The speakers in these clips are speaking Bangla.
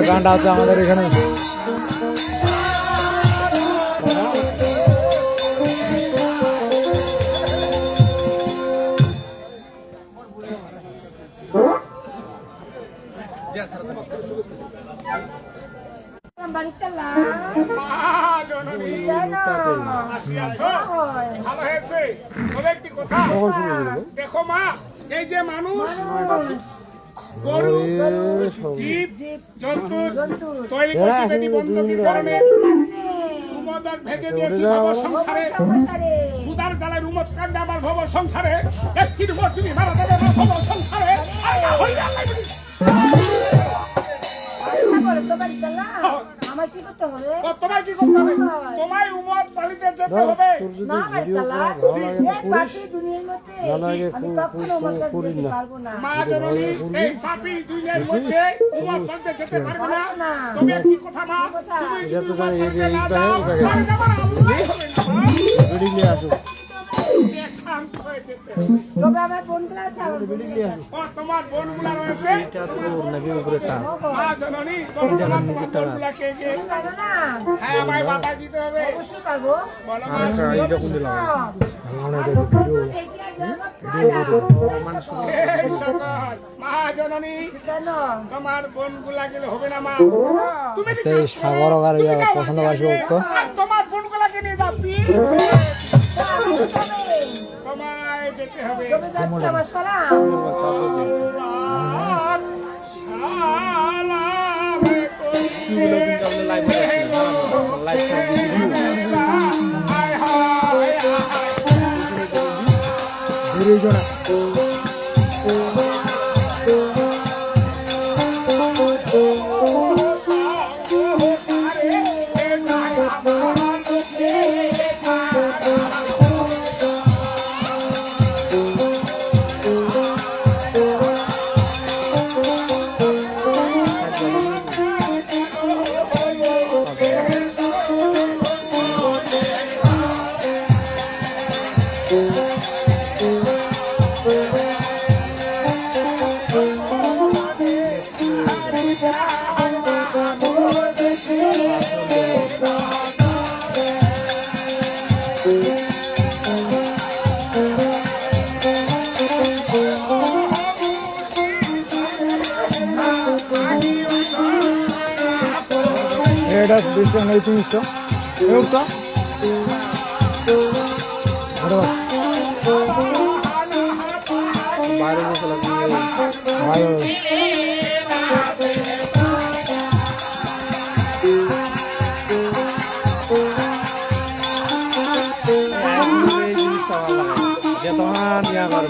গানটা আছে আমাদের এখানে। দেখো মা, এই যে মানুষ গরু জীব জন্তু তৈরি করছে বেটি বন্ধকীর কারণে উমদার ভেজে দিয়েছি ভব সংসারে সুদার গালের উমদ কাণ্ডে আমার ভব সংসারে একটির উপর তুমি মারা দেবে আমার ভব সংসারে তোমায় কি করতে হবে? তোমায় উমদ পালিতে যেতে হবে। মা জননী এই পাপী দুনিয়ার মধ্যে উমদ পালিতে যেতে পারবে না। তুমি কি কথা মা? তুমি যদি পালিতে না যাও তাহলে আমার আল্লাহই হবে না। শান্ত হয়ে যেতে হবে। তবে আমার বোনগুলো আছে, আমার তোমার বোনগুলা রয়েছে নাকি উপরে টান মা জননী তোমার বোনগুলাকে হ্যাঁ ভাই বাধা দিতে হবে। অবশ্যই পাবো। মা জননী তোমার বোনগুলা গেলে হবে না মা। তুমি পছন্দ করছো তোমার বোনগুলাকে নিয়ে যাও তোমায় যেতে হবে। এটা ডিসপ্লে নেই জিনিসটা এগুলো বাইরে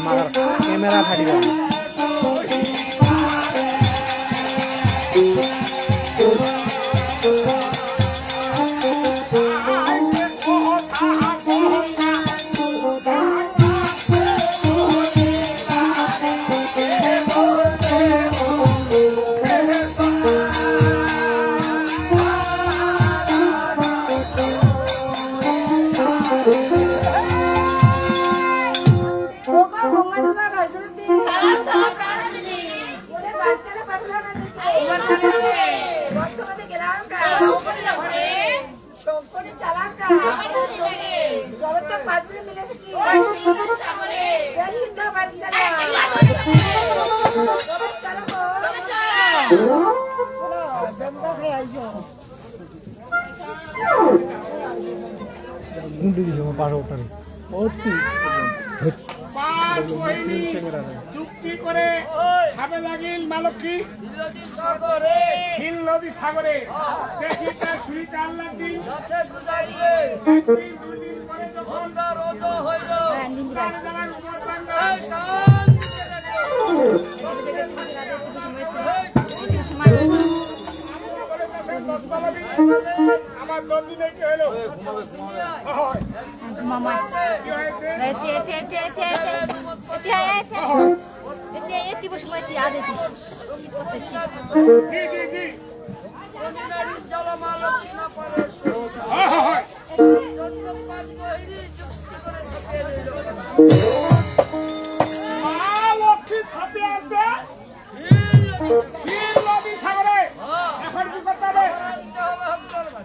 বাইরে ক্যামেরা ফাটি যাবে চুক্তি করে খাবে লাগিল মালকী হিল নদী সাগরে দেখি তার ছুরিটা আল্লাহ দিন দুদিন পরে যখন নন্দিনী কি হলো হয় মামা কি হয়েছে এতে বসে মাইতে আদে দিস জি জি জি হয় মা লক্ষ্মী ছাপে আছে হিল নদী সাগরে এখন কি করতে হবে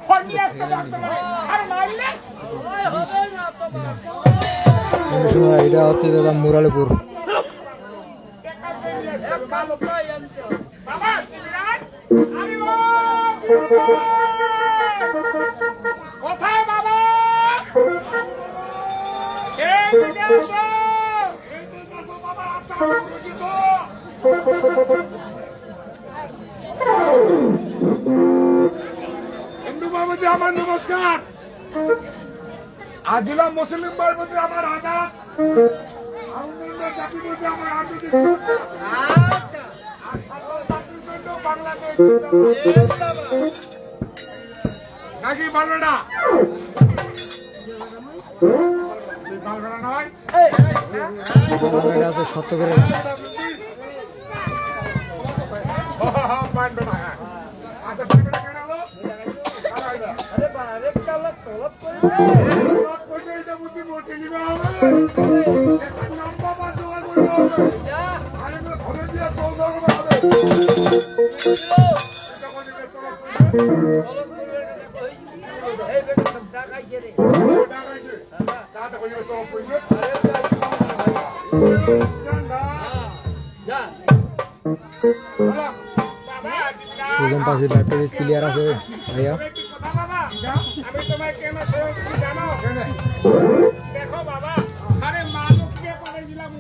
ফন্ডি আসতে হবে আর মারলে এটা হচ্ছে দাদা মুরালিপুর। বাবা চিবিরাজ আরে ও কোথায় বাবা এই দিকে আসো এই দিকে আসো বাবা আপনার গুরুজি তো হিন্দু বাবুজি আমার নমস্কার, আজিলা মুসলিম বাবুজি আমার আদাব, অন্যান্য জাতি বলতে আমার আদব। আচ্ছা, আর ছাত্রছাত্রীর জন্য বাংলাদেশ নাকি বালবেড়া বালবেড়া নয় এটা হচ্ছে সত্য করে বালবেড়া। হ্যাঁ আচ্ছা, বালবেড়া কেন হলো? এটা বুদ্ধি বলতে নিবে হবে, একটা লম্বা বা জোগাড় করতে হবে, আর এগুলো ঘরে দিয়ে চল হবে। বাবা চিবিরাজ সুজন পাখি লাইভটা ক্লিয়ার আছে ভাইয়া। একটি কথা বাবা আমি তোমায় কেন সেবা করছি জানো দেখো বাবা আরে মা লক্ষ্মীকে পাঠিয়ে দিলাম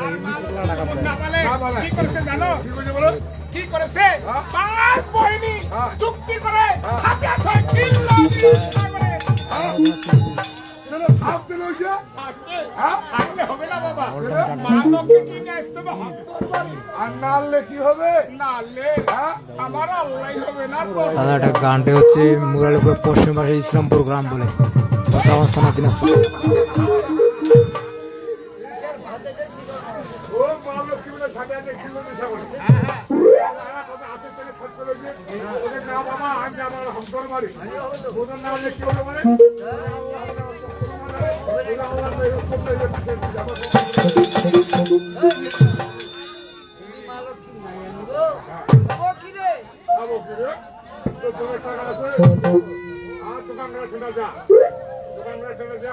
আর মা লক্ষ্মী না বলে কি করেছে জানো কি করেছে পাঁচ বহিনী চুক্তি করে হাতে হাতে কিল্লা করে ভাব দিল থাকলে হবে না বাবা মা লক্ষ্মী কি আসতে হবে আর নাড়লে কি হবে? না লে আমার আল্লাহ হবে না তো দাদা এটা গানটা হচ্ছে মুরালিপুর পশ্চিম পাশে ইসলামপুর গ্রাম বলে অবস্থান দিনাজপুর। ও মা লক্ষ্মী বলে সাথে সাথে কিলো নেশা করছে। হাতে থেকে খরচ করেছে ওদের না বাবা আজ আমার হন্তর মারি ওদের না হলে কি হলো মানে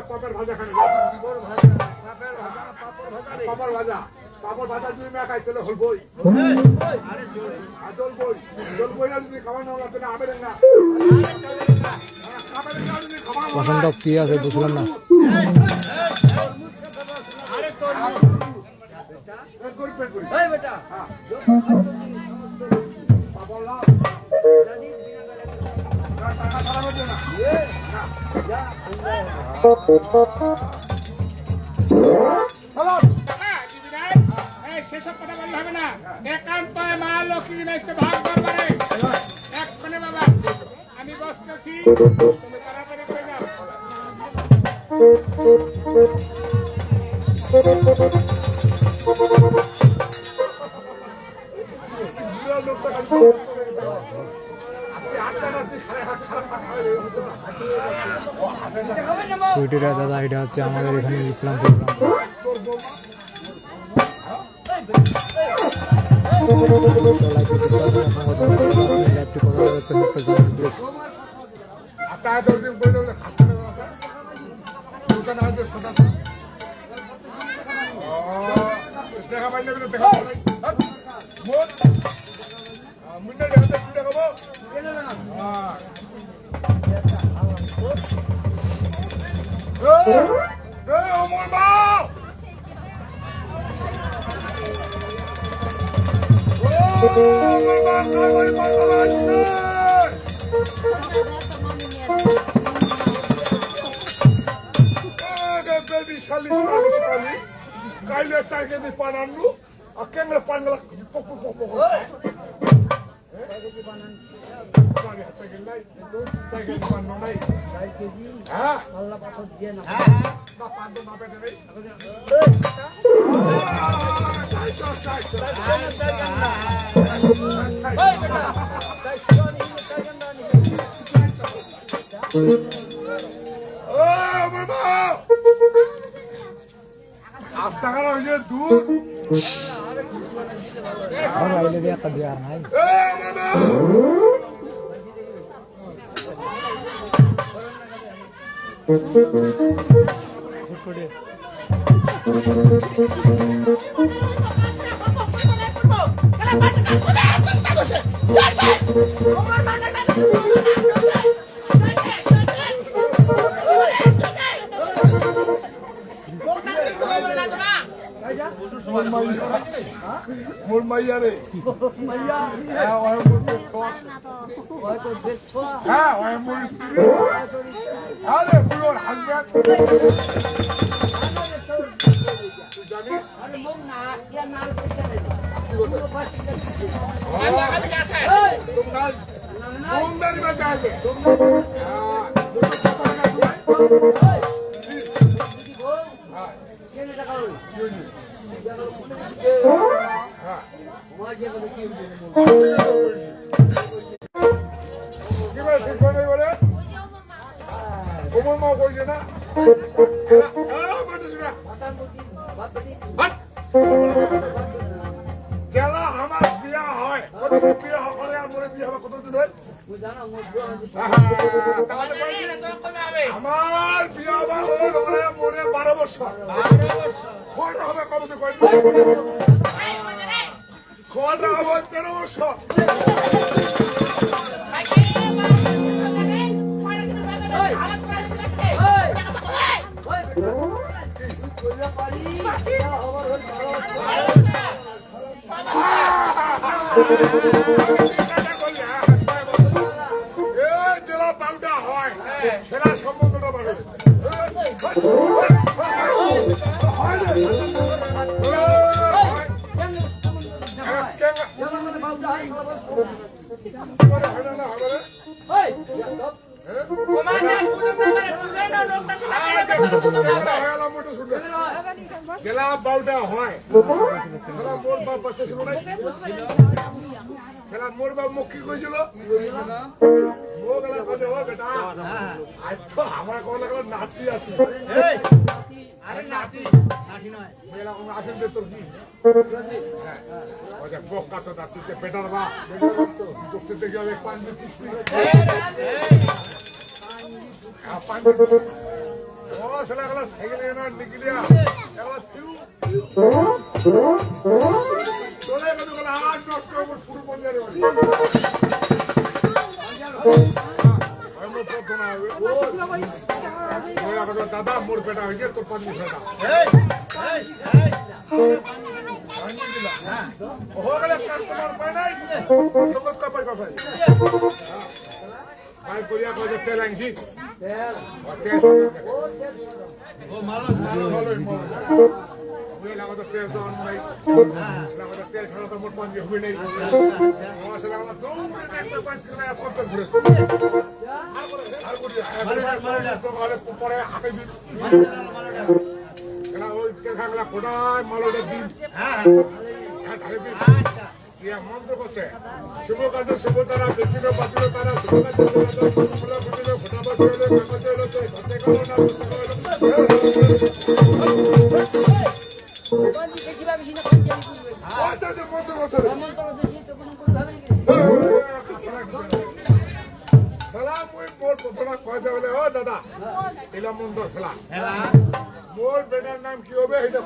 পাপড় ভাজা খানে পাপড় ভাজা পাপড় ভাজা যদি না খাই তাহলে হলবই জলবই না যদি খাবার না লাগবে না আবের না পছন্দ কি আছে বুঝলাম না। আরে তোর করি পেট করি পাপড় লাও টাকা খারাপ হচ্ছে না হ্যালো সেসব কথা বললে হবে না একান্ত মা লক্ষ্মী আসতে ভাগ দরবারে এক্ষণে বাবা আমি বসতেছি তুমি তাড়াতাড়ি করে যাও সুইটিরা দাদা এটা হচ্ছে আমাদের এখানে ইসলামপুর গ্রাম। লাইভটি কথা দেখতে आता है 2 दिन बोल दो खाता लगा था दुकान आज सदा देखा भाई ने देखा भाई मोट मुन्ने देखा तो देखा वो हां ए ओमर बा ओमर बा শালি কাইলে তাকে দি পানানু আর কেমনে পানলা পপ পপ পপ সাইকেল নাই সাইকেল বানানো নাই হ্যাঁ না পাঁচ না পেতে নেই রাস্তাঘাট হয়েছে দূর আর আইলে দিয়ে একটা বিয়ার নাই মোর মাইয়া রে হ্যাঁ ওই মোর স্ত্রী আরে পুরো হাজব্যান্ড জেলা আমার বিয়া হয় কতদিন বিয়া হলে আর মোরে বিয়া হবে কতদিন হয় আমার বিয়া বা হল মোরে 12 বছর খোয়াটা হবে কবে কয় খোয়াটা হবে 13 বছর জেলা বাউটা হয় সেরা সম্বন্ধটা বাড়ে জেলা বাউটা হয় সেটা মোর বাপ বাচ্চা ছিল না সেটা মোর বাপ মুখ কি কইছিল বেটা আজ তো আমার কল নাতি আছে আরে নাতি নাতি নয় আসেন তোর কি পোকা তো তুই বেটার বা তোকে দেখে আমি পানি ও সেটা গেল সাইকেলে না নিকলিয়া চলে গেল আজ নষ্ট আমার শুরু পঞ্জারে দাদা মোর পেটা হয়েছে তোর পানি ফেটা কাস্টমার পায় নাই কাপাই কাপাই ভাই করিয়া কয়ে তেল আনছি তেল তো আন নাই তেল ছাড়া তো মোট পাঞ্জি হুই নেই পরে হাতে ওই তেল খাগলা কোটায় মালটা দিন মন্ত্র করছে শুভ কাজ শুভ তারা ব্যক্তির বাতিল তারা শুভ দাদা এলা মন্ত্র খেলা মোর বেটার নাম কি হবে এটা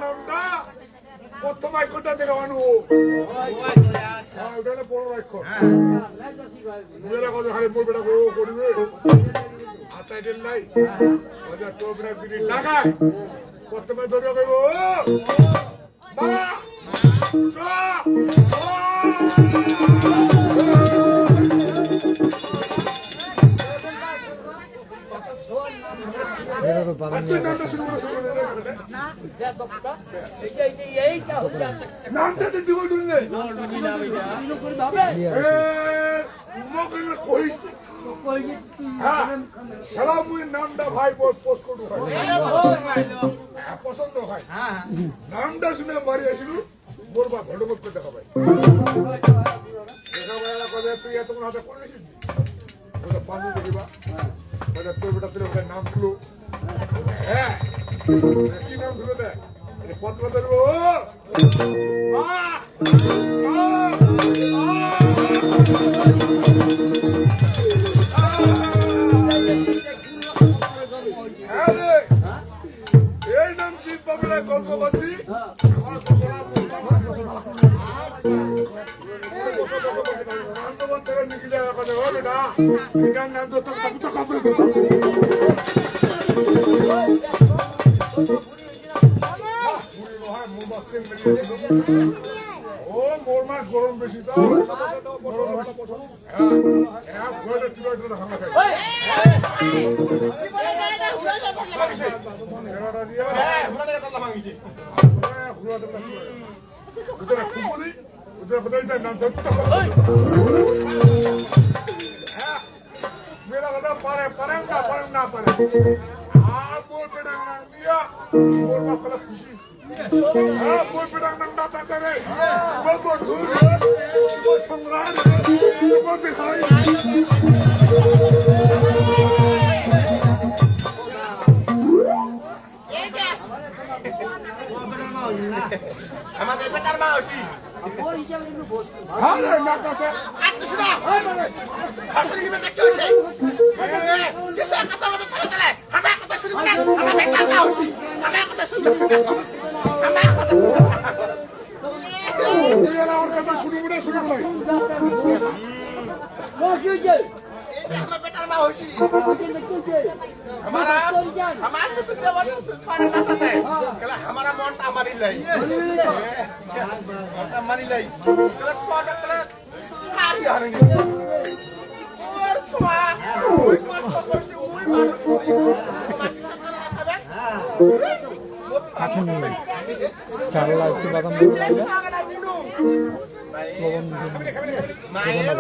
নামটা প্রথমায় কোথা থেকে আনু ওটা বড় রাখো মেয়েরা কথা খালি মোর বেটা করবে আতাই দিন নাই তোর বেটা দিদি টাকায় প্রথমে ধরে কইব বাগান তুই নামটা শুরু করে নামটা তো দিব দুলে খেলা মুই নামটা ভাই বস পোস্ট করু পছন্দ হয় নামটা শুনে মারি আসিল মোর বা ভেড়বত করে দেখা ভাই দেখা ভাই কথা তুই এত হাতে করে পানি দেখিবা তোর বেটা তুই ওখানে নাম তুলো হ্যাঁ কি নাম তুলো দেখ পত্র ধরবো এই নাম জিত বাবুরা গল্প করছি নাম তো ও মোর মাছ গরম বেশি তো मेरा बता पारे पारे ना पारे आप बोल पे डांग दिया बोल ना कल खुशी हाँ बोल पे डांग ना ताते रे वो धूल वो संग्राम वो बिखारी আমাদের বেটার মা হইছি আরে না তাতে আচ্ছা শুনো হাসরি কি বেটা কি হইছে কিসে কথা বলতে চলে চলে আমার কথা শুনবি না আমার বেটার মা হইছি আমার কথা শুনবি না আমার কথা তুই না ওর কথা শুনবি না এই যে আমার বেটার মা হইছি हमारा हमारा सुसुत देवर छाड़ा ना था कला हमारा मोंटा मारी लाई मोंटा मारी लाई कला छाड़ा कला कार यारेंगे और छुआ ওই মাছ তো করছি ওই মানুষ করি বাকি সাথে না খাবেন কাঠেন চারলা একটু বাদাম মায়ের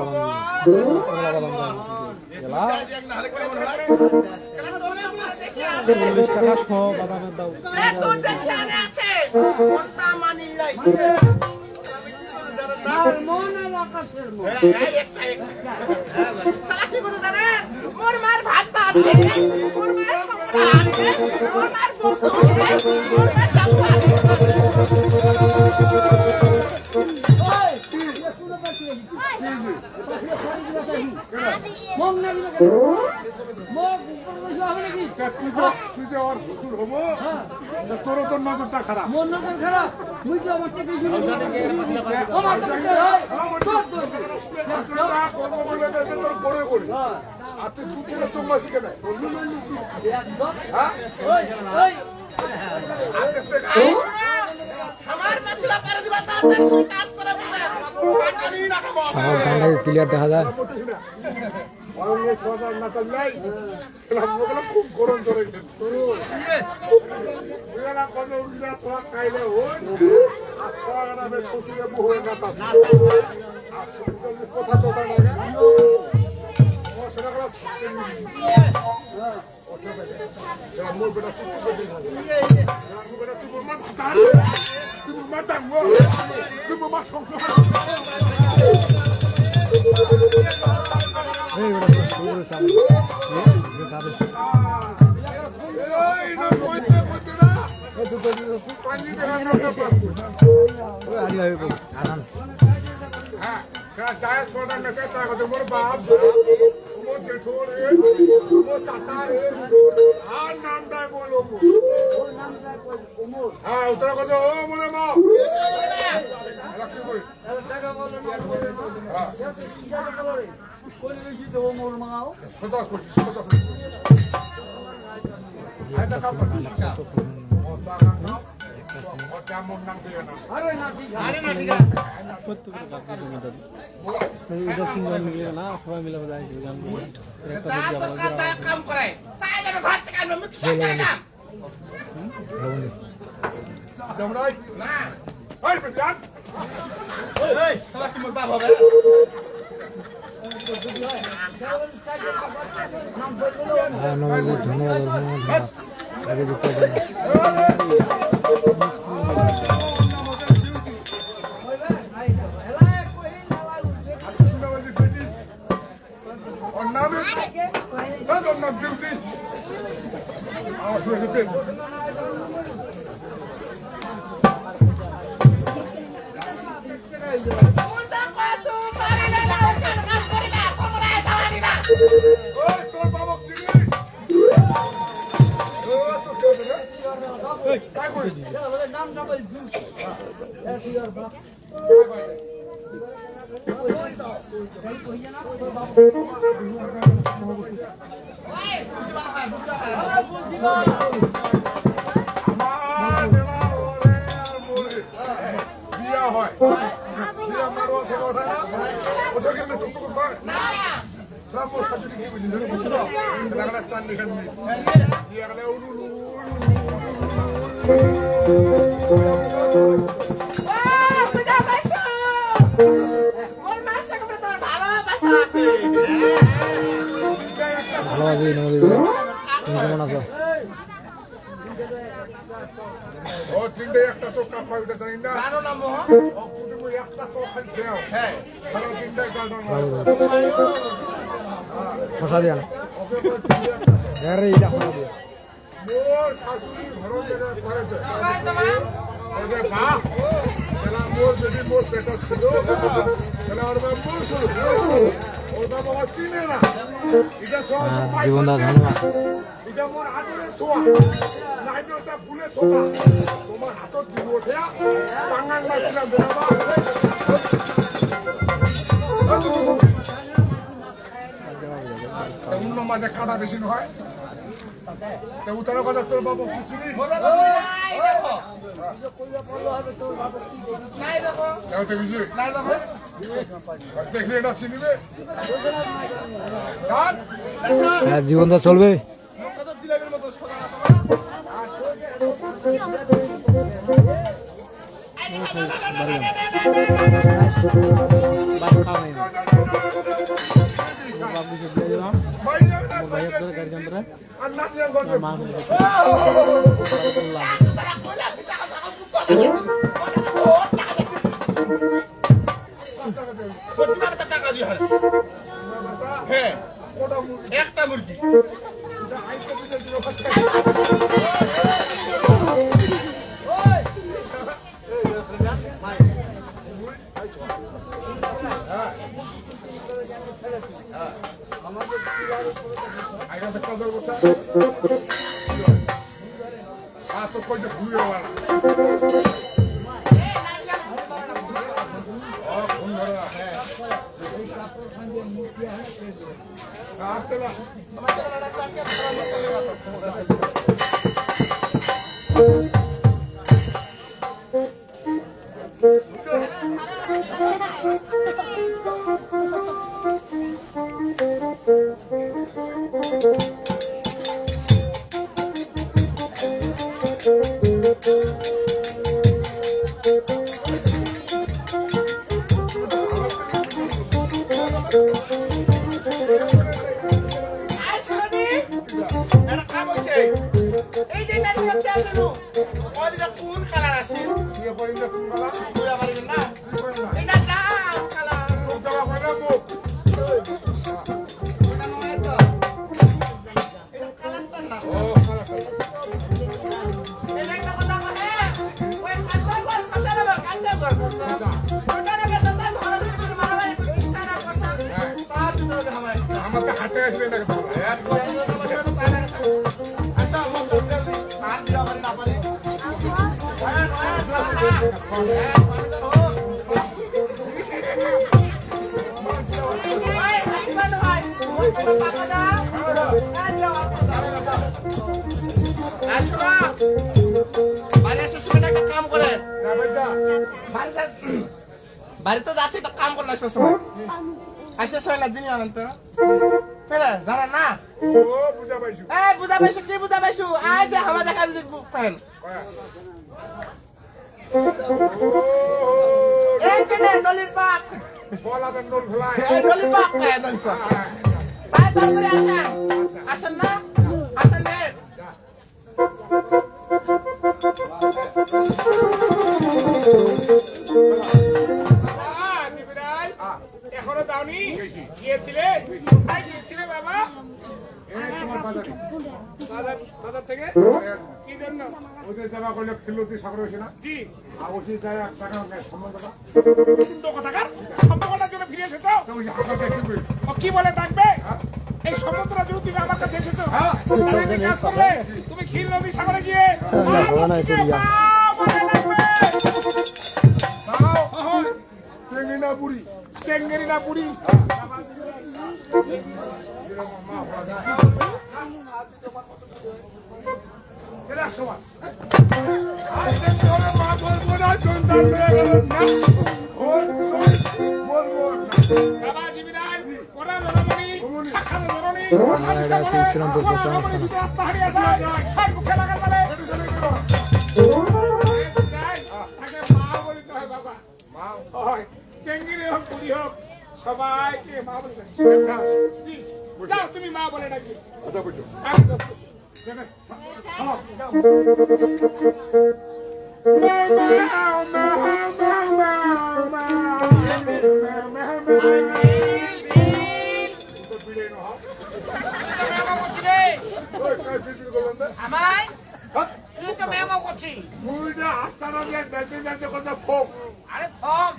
মোর মার ভাত আছে মোর মার সংসার আছে মোর মার বউ আছে মোর মার জামা তুই যে ওর শ্বশুর হবো তোর তোর নজরটা খারাপ মন নজর খারাপ মুই তো আমার থেকে শুনি ও মা তো তোর করে করি আর তুই দু কিলো চুম্মা শিখে নেয় আমার মাছলা পারে দিবা তাড়াতাড়ি কাজ করে বুঝা পাটালি না খাবো সব গানটাকে ক্লিয়ার দেখা যায় খুব গরম চলে খাইলে শ্বশুরে বহু কথা তো মোর বেটা তুই মা সংসার মোর বাপ মোর জেঠোর মোর চাচার আর নাম দেয় বলো হ্যাঁ উত্তর কথা ও মনে মা কি করি সদা খুশি সদা খুশি এটা কাম মোর নাম দিয়ে না আরে না ঠিক আরে না ঠিক আছে সিঙ্গল মিলে না সবাই মিলে কাম করে তাই ভাত টাকা আমি কি টাকা জমরাই না ওই বিয়ান এই তোমার কি মুখ বাপ হবে নবীজি ধন্যবাদ আগে যুক্ত হবেন और नाम है ना तो नाम ड्यूटी और जो है पेन ओए तोर बाबा सिंह ओ तो क्या है ए काय कोई नाम डबल বিয়া হয় বিয়া মারো থেকে ওঠে না ওঠে কিন্তু টুকটুক করে না রামো সাথে কি বুঝি ধরে বুঝলো লাগলা চান্দি খান বিয়া গেলে উড়ু ভালো আছি নবীজি তুমি কেমন আছো ও তিনটে একটা চোখ কাপড় উঠে জানি না কারো নাম মোহ ও তুমি একটা চোখ খাই দাও হ্যাঁ তাহলে তিনটে গার্ডন খসা দিয়া না ওকে বলে তিনটে একটা আরে এটা খসা দিয়া মোর শাশুড়ি ঘরে যেটা করেছে ভাই তোমার ওদের বাপ তাহলে মোর যদি মোর পেট ছিল তাহলে ওর বাপ মোর শুরু ওর বাবা চিনে না এটা সব জীবনদা ধন্যবাদ এটা মোর আদরের ছোঁয়া নাই তো ওটা ফুলের ছোঁয়া তোমার হাতত দিব ওঠে বাঙাল মাছিলাম বেড়াবা অন্য মাঝে কাটা বেশি হয় তা উতার কথা তোর বাবা কিছু নেই নাই দেখো নাই দেখো দেখো তো বুঝলি নাই দেখো দেখলে এটা চিনিবে ডান জীবনদা চলবে কত জিলাপির মতো সোজা না তোমার টাকা দিয়ে হয় হ্যাঁ একটা মুরগি আমাকে হাতে আসলে না বাড়িতে যাচ্ছে একটা কাম করলে সময় আসে ছয় না দিনই আনন্দ কেডা জানা না ও বুঝা পাইছো এই বুঝা পাইছো কি বুঝা পাইছো আই যে হাওয়া দেখা দিছি পেন এই কেনে নলির পাক বলা দেন দোল ফেলায় এই নলির পাক পেন তো তাই তাড়াতাড়ি আসেন আসেন না আসেন রে জিবরাইল এখনো দাওনি গিয়েছিলে কোথায় গিয়েছিলে বাবা এই তোমার বাজারে বাজার থেকে কি জন্য ওদের জামা করলে খিল্লতি সাগর হয়েছে না জি আর ওই যায় এক টাকা সম্বন্ধটা সুন্দর কথাকার সম্পর্কটার জন্য ফিরে এসেছো তো ওই আকাশে কি বলি ও কি বলে ডাকবে এই সমুদ্রের জন্য তুমি আমার কাছে এসেছো তাহলে একটা কাজ করবে তুমি ক্ষীর নদী সাগরে গিয়ে মা লক্ষ্মীকে মা বলে ডাকবে দাও ওহই, চেঙ্গিনা বুড়ি চেঙ্গেরি না বুড়ি মা ভাড়া এরা সমান আজকে তোরে মা বলবো না সন্তান মেয়ে গেল না ওই বলবো না বাবা জিবরাইল ওরা রণমণি সাক্ষাৎ রণমণি এটা হচ্ছে ইসলামপুর পশ্চিম আস্তানা। রাস্তা হারিয়ে যায় ছয় মুখে লাগার বলে তাকে মা বলতে হয় বাবা মা হয় চেঙ্গিরি হোক বুড়ি হোক সবাইকে মা বলতে হয় না জি, যাও তুমি মা বলে ডাকবে কথা বুঝো আমি বলছি। সালাম আমায় তুই তো মেমো করছিস আরে ফর্ম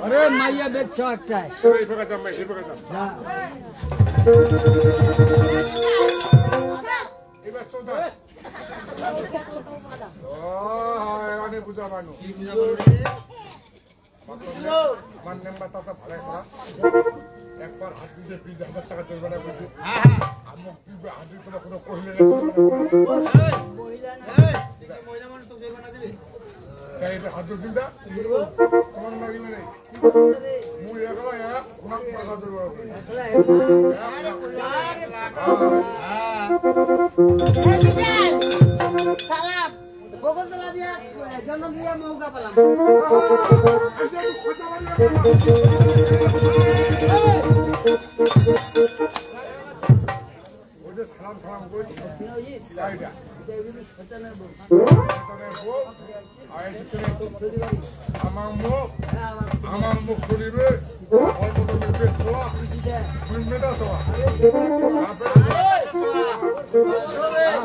আরে মাইয়া দেখছো একটা এবার চোদ্দ অনেক বুঝা মানুষ আমার নাম্বারটা তো ভালো করা একবার হাত দিতে 20,000 টাকা জরিমানা করেছে আমক দিবে হাত দিতে কোনো কহিলে হাত দিন দা তোমার লাগিলে নেই মুই একলা এক কোনাক টাকা সালাম বগলতলা দিয়া জন্ম দিয়া মৌকা পেলাম সালাম সালাম করি আমার মুখ করিবে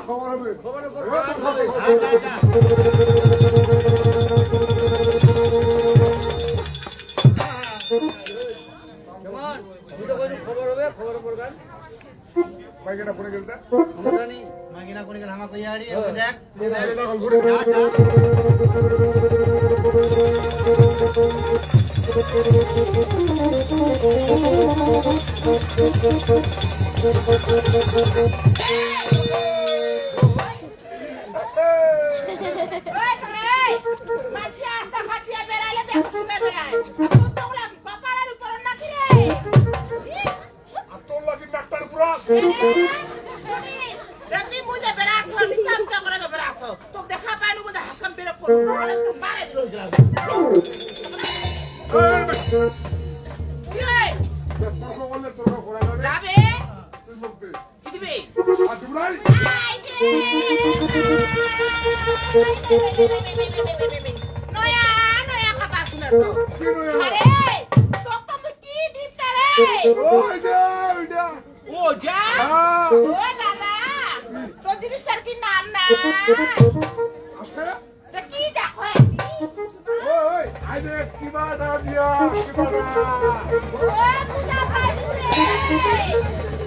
খবর হবে খবর হবে খবর পড়বেন বাইকেটা পড়ে গেলতে মাগিনা করে গেল আমাকে ইয়ারি দেখ আর তোর লাগি ডাক্তার পুরা তর্ক করলে তর্ক করা যাবে তুই মুখ দে আর জুবরাই কি নয় ওই দে ও যা ও দাদা তো জিনিসটার কি নাম না আসতে তো কি দেখো ওই আইরে কিবা না দিয়া কিবা না ও বুঝা পাইছো রে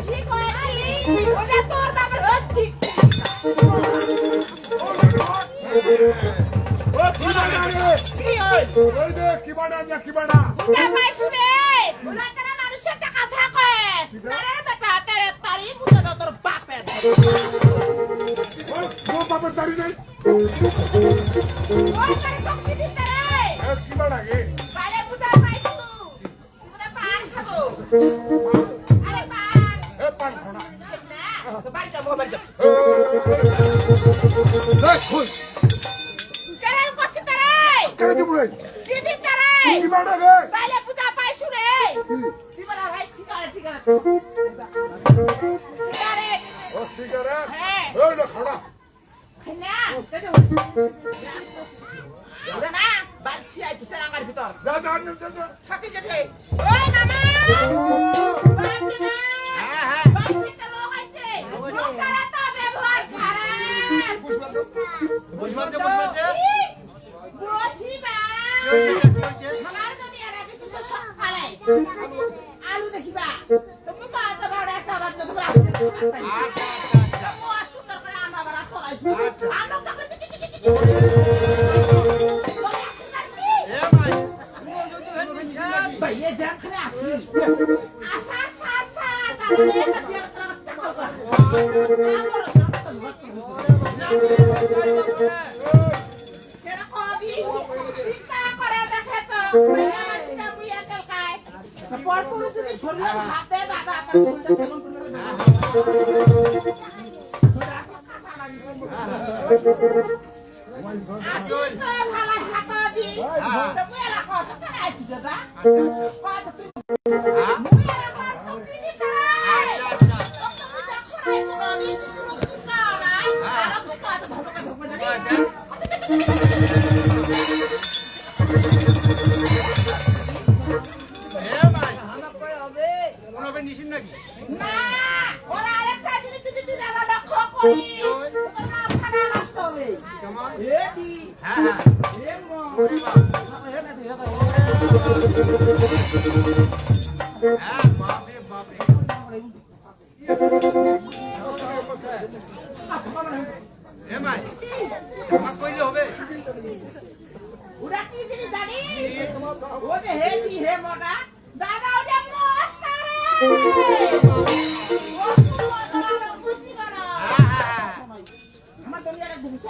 কি কইছি ওটা তোর বাবার হচ্ছি ও কি হয় ওই যে কি বাড়া যা কি বাড়া বুঝা পাইছো রে ওলা তারা মানুষের একটা কথা কয় তারে বেটা তারে তারি বুঝা দাও তোর বাপের ও বাপের দাড়ি নেই ওই তারে টক্সি দিতে রে কি বাড়া গে বাইরে বুঝা পাইছো বুঝা পান খাবো আরে পান এ পান খোনা না বাড়ি যাবো বাড়ি যাবো খুল কেন করছিস তারে কেন দিব রে কি দিন তারে কি বাড়া রে বাইরে বুঝা পাইছো রে কি বলা ভাই ঠিক আছে সিগারেট ও সিগারেট হ্যাঁ ওই না খোনা না ওরা না বাচ্চি আইছে সারাঙ্গার ভিতর যা যা যা যা থাকি যেতে ওই মামা বাচ্চি না হ্যাঁ বাচ্চিটা লোক আইছে লোকারা তো ব্যবহার খারাপ বুঝবাতে বসিবা আমার দুনিয়া রাখি কিছু সকালে আলু দেখিবা তুমি তো আজ বড় একটা বাচ্চা তুমি আসতে ও সুন্দর করে আনা বড় তোরাইছো আলু টাকা ভাই এ দেখলে আসিস আশা আশা আশা তাহলে এটা দিয়ে কেন কবি চিন্তা করে দেখে তো মাছটা বুইয়া কালকায় পরপুর যদি শরীর হাতে দাদা তো শুনতে কেমন আসিস তো ভালো হাত দি তো বুইয়া রাখো তো কাছে দাদা কত তুই বুইয়া রাখো তো তুই দিতে না ওরা আরেকটা জিনিস যদি দাদা লক্ষ্য করিস তোর মাথাটা নষ্ট হবে এটি হ্যাঁ ওরা কি জিনিস জানিস ও যে হেটি হে মোটা দাদা ওটা নষ্ট আমার দুনিয়াটা জিনিস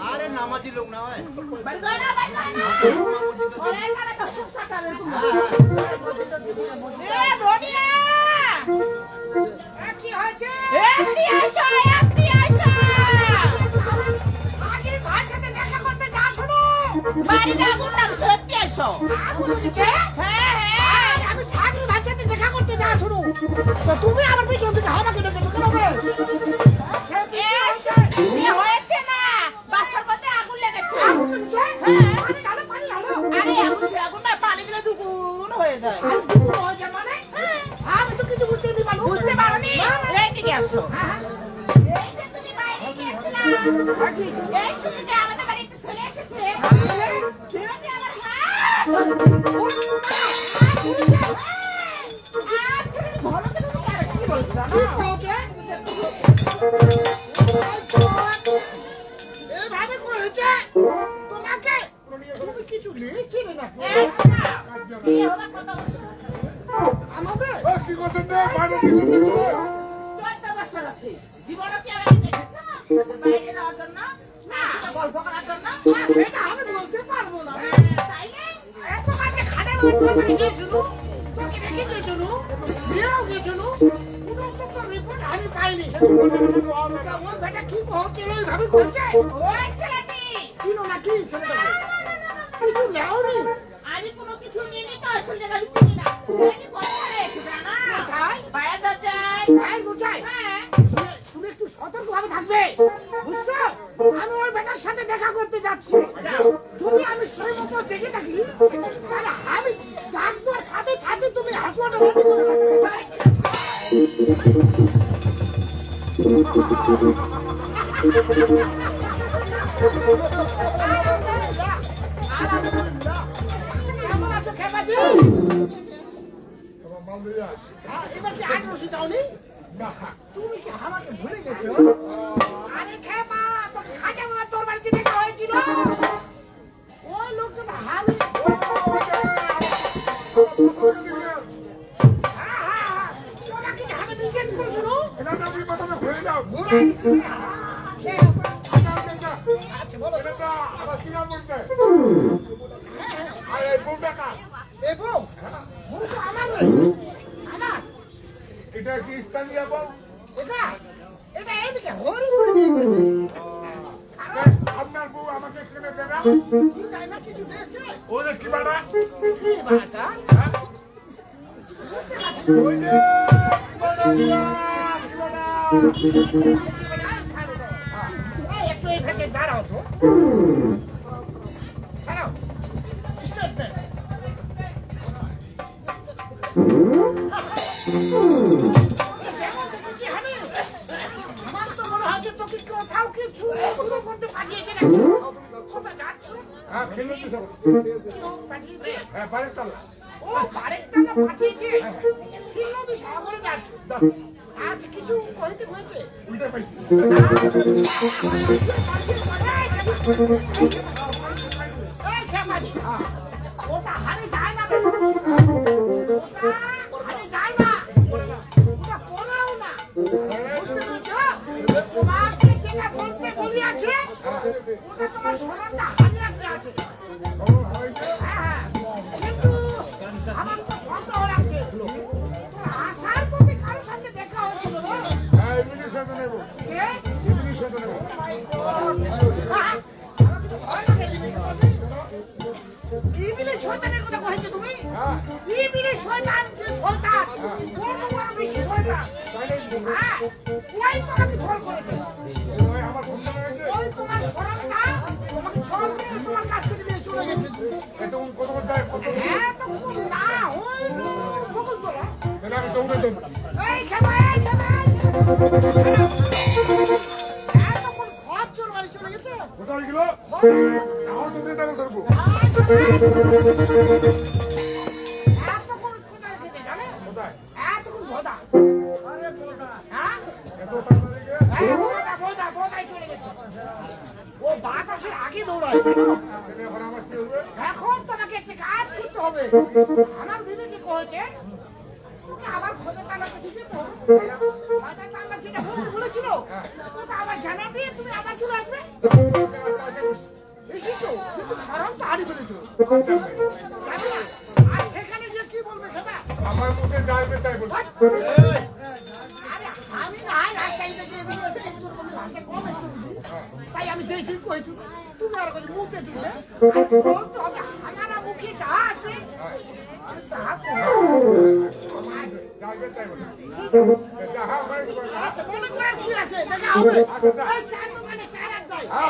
আরে নামাজি লোক না হয় বাড়ি যায় না বাড়ি যায় না ওরে কারে তো সুসাটা রে তুমি এ দুনিয়া কি হয়েছে এতি আশা আগে ভাই সাথে দেখা করতে যা শুনো বাড়ি না বললাম সত্যি আসো আগুন দিছে হ্যাঁ আমি সাগর ভাই সাথে দেখা করতে যা শুনো তো তুমি আমার পিছন থেকে আমাকে ডেকে কেন রে কি হয়েছে না বাসার মধ্যে আগুন লেগেছে হ্যাঁ তাহলে পানি আলো আরে আগুন না পানি দিলে দুগুণ হয়ে যায় দুগুণ হয়ে যায় মানে আমি তো কিছু বুঝতে পারিনি এইদিকে আসো এই যে তুমি বাইরে গিয়েছিলা এই সুযোগে আমাদের বাড়িতে চলে এসেছে ছেলেটি আমার এভাবে করেছে তোমাকে তুমি কিছু লিখছিলে না আমাদের কি করছেন রে বাইরে দিলে দেখছো 14 বছর আছে জীবনে কি আমি দেখেছো বাইরে যাওয়ার জন্য না গল্প করার জন্য সেটা আমি বলতে পারবো না তাইলে এত কাছে খাটে মধ্যে গিয়েছিল তোকে রেখে গেছিল বিয়েও গেছিল কোনো তো রিপোর্ট আমি পাইনি ওই বেটা কি করছে এইভাবে করছে ওই ছেলেটি ছিল নাকি ছেলেটাকে কিছু নেওনি আমি কোনো কিছু নিয়ে তো আসলে আমি চিনি না ছেলেটি কোথায় রেখে জানা বাইরে দরজায় ভাই বুঝাই হ্যাঁ তুমি একটু সতর্কভাবে থাকবে বুঝছো আমি ওই বেটার সাথে দেখা করতে যাচ্ছি যদি আমি সেই মতো দেখে থাকি তাহলে আমি ডাক্তার সাথে সাথে তুমি হাসপাতালে রেডি করে রাখবে কেমন আছো খেপাজি তোমার মাল দিয়া এবার কি আট রসি যাওনি না তুমি কি আমাকে ভুলে গেছো আরে খেপা তো খাজা তোর বাড়িতে দেখা ঘুরে যাও। ঘুরে দিচ্ছি। আচ্ছা বলো এটা তো আমার চিনা পড়ছে। আর এই বউটা কার? এ বউ বউ তো আমার নয় আমার এটা কি স্থানীয় বউ? এটা এটা এদিকে হরি বলে বিয়ে করেছে আপনার বউ আমাকে কিনে দেবে? তুই তাই না কিছু দিয়েছে ওদের কি বাটা? কি বাটা ওই যে কি বাটা দিয়া, কি বাটা? এই একটু এই ভেসে দাঁড়াও তো দাঁড়াও স্টেটমেন্ট যেমন দেখেছি আমি আমার তো মনে হচ্ছে তোকে কোথাও কিছু মধ্যে পাঠিয়েছে নাকি কোথায় যাচ্ছ হ্যাঁ, খেলে তো সব। কেউ পাঠিয়েছে হ্যাঁ, বাড়ির তালা। ও বারেকটা পাঠিয়েছে ফিল্ম তো সাগরে যাচ্ছ যাচ্ছি। আজ কিছু কইতে হয়েছে উল্টে পাইছি। এই খেপাজি ওটা হারে যায় না ওটা হারে যায় না ওটা পড়াও না বুঝতে পেরেছো? তোমাকে যেটা বলতে বলিয়াছে ওটা তোমার শরণটা হারিয়ে আছে খবর হয়েছে? হ্যাঁ, কিন্তু আমার তো সন্দেহ লাগছে তোর আসার পথে কারোর সাথে দেখা হচ্ছিল না হ্যাঁ, এমনির সাথে নেবো। কে? এমনির সাথে নেবো। হ্যাঁ, আমার কিছু ভয় লাগে ইবিলি শয়তানের কথা কইছো তুমি হ্যাঁ, ইবিলি শয়তান যে শয়তান কোন বড় বেশি শয়তান হ্যাঁ ওই তোমাকে ছল করেছে ওই আমার ফোনটা হয়েছে। ওই তোমার শরণটা তোমাকে ছল করে তোমার কাছ থেকে নিয়ে চলে গেছে এটা কোন কত করতে হয়, কত করতে হয়? হ্যাঁ তো না ওই বকুল তোলা তাহলে আমি দৌড়ে দেবো। এই খেবা এতক্ষণ ঘর চোর বাড়ি চলে গেছে কোথায় গেল? আমার তো টাকা ধরবো। এতক্ষণ কোথায় যেতে জানে কোথায়? এতক্ষণ ভোদা হ্যাঁ এত তাড়াতাড়ি গিয়ে? ভোদায় চলে গেছে ও বাতাসের আগে দৌড়ায় জানো? তাহলে এখন আমার কি হবে? এখন তোমাকে একটা কাজ করতে হবে আমার বিবেকে কয়েছে তুমি আবার খোঁজে তালাতে যেতে হবে খোঁজে তালা যেটা বলেছিল ওটা আবার জানা দিয়ে তুমি আবার চলে আসবে এসেছো কিন্তু সারাম তো হারিয়ে ফেলেছো জানো না আর সেখানে যে কি বলবে সেটা আমার মুখে যাইবে তাই বলবো। আরে আমি নাই রাস্তায় থেকে এগুলো এসে এগুলোর মধ্যে ভাষা কম একটু বুঝি। তাই আমি যেই ঠিক কইছি তুমি আর কাছে মুখে দিলে বলতে হবে আমার মুখে যা আছে আমি তা যাইবে তাই বলবো। ঠিক আছে যাহা হয় করবে। আচ্ছা মনে করে কি আছে দেখা হবে এই চার দোকানে চার এক দাই হ্যাঁ,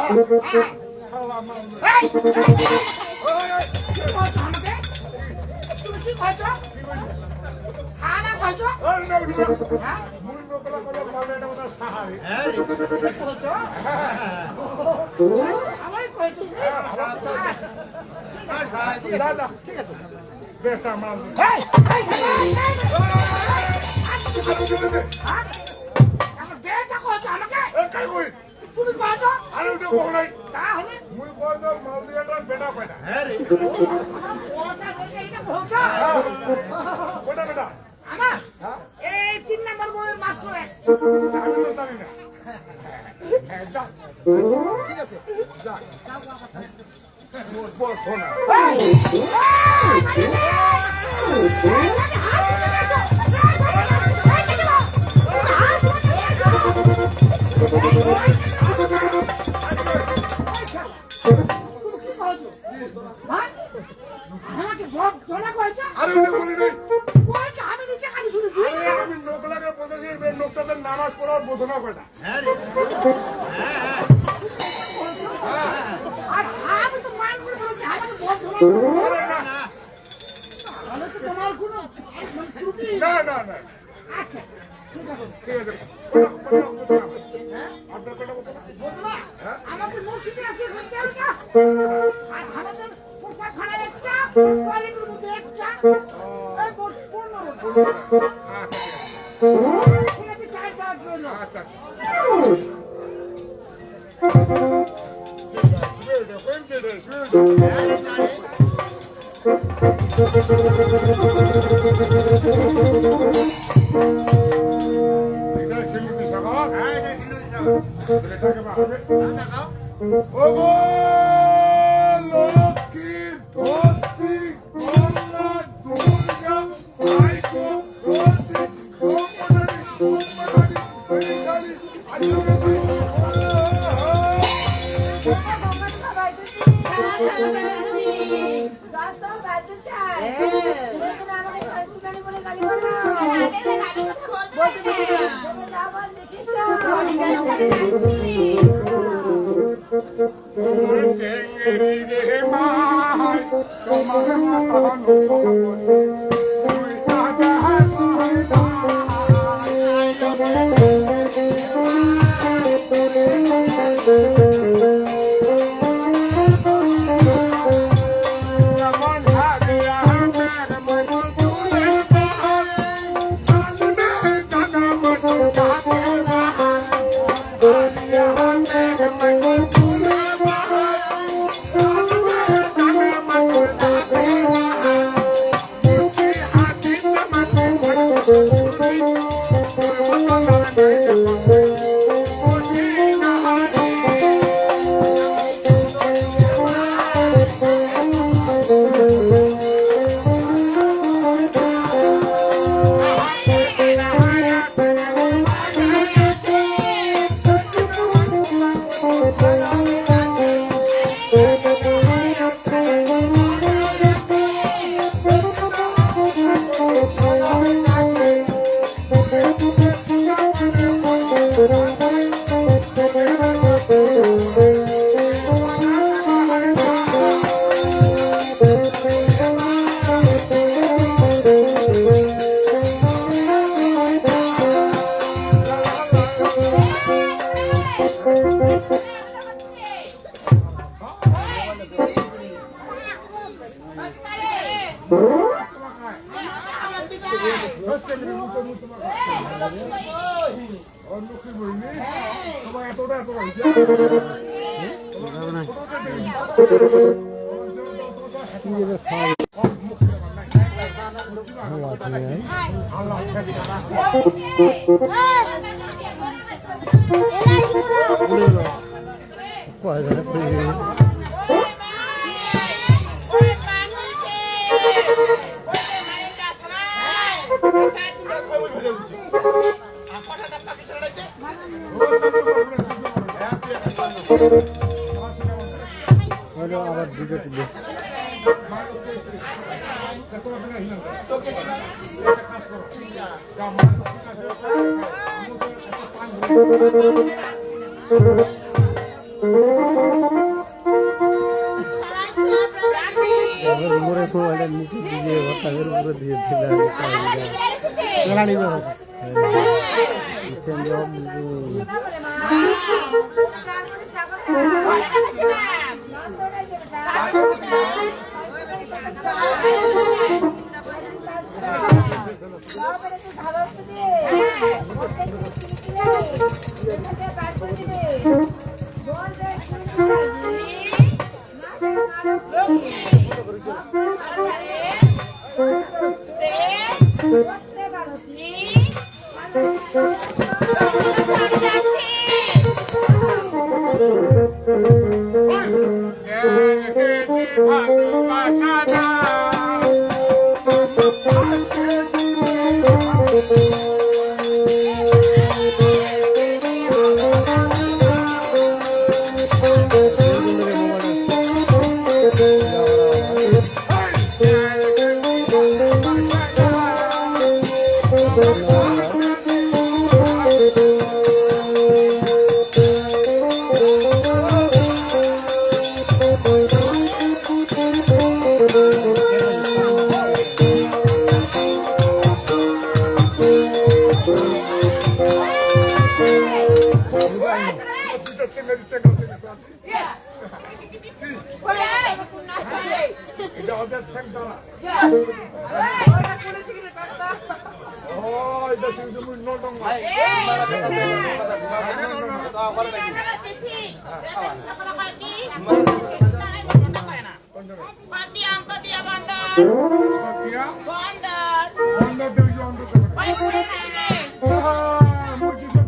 হ্যাঁ খাওয়া আমার। এই কি বলছো আমাকে তুমি কি কইছো সারা কইছো ওই না, উঠবে। হ্যাঁ মুই নকলা করে বলে এটা ওটা সাহারি। কইছো আমায় কইছো যা, যা। ঠিক আছে বেশ, আমার। এই আমার বেটা কইছো আমাকে এ, কাই কই? তুমি কইছো আরে ওটা বউ নাই। তাহলে মুই কই তো মালদিয়াটার বেটা কয়টা? ওটা বলতে এটা কইছো কোটা বেটা? আমার হ্যাঁ? এই 3 নাম্বার বইয়ের মাত্র এক আমি তো জানি না। হ্যাঁ, যা। ঠিক আছে যা। বল, শোনা। আমাকে ধরা কয়েছে আরে ওটা বলি নাই। আমি নিচে কানি শুনেছি আরে আমি নকলাকে বলেছি, এই নোকটাদের নামাজ পড়ার বোঝনা কয়টা? আর আমি তো মান করে বলেছি আমাকে ধরা আরে না, আমি তো তোমার কোনো ত্রুটি না, না, না। আচ্ছা ঠিক আছে ঠিক আছে। কোটা বোঝনা। আপনার কোটা বোঝনা? বন্ধুরা আমাকে মসজিদে আছে করতে হবে না আর আমাদের পোশাকখানার একটা টয়লেটের মধ্যে একটা এই মোট 15 আচ্ছা, ঠিক আছে। ঠিক আছে চাই দেওয়ার জন্য আচ্ছা। এটা খেলুন সকাল। ওগো লক্ষ্মীর ধরতি কন্যা দুর্গা মাইকো ধরতি গোমনানি গোমনানি হরিকালি আজকে তোর চেঙ্গেরি রে মাই তোমার মাতানো তুই দাদা আবার দুটো তুলে মোড়ে মোবাইলটা নিচে দিয়ে ঘরটাকে উপরে দিয়েছিলাম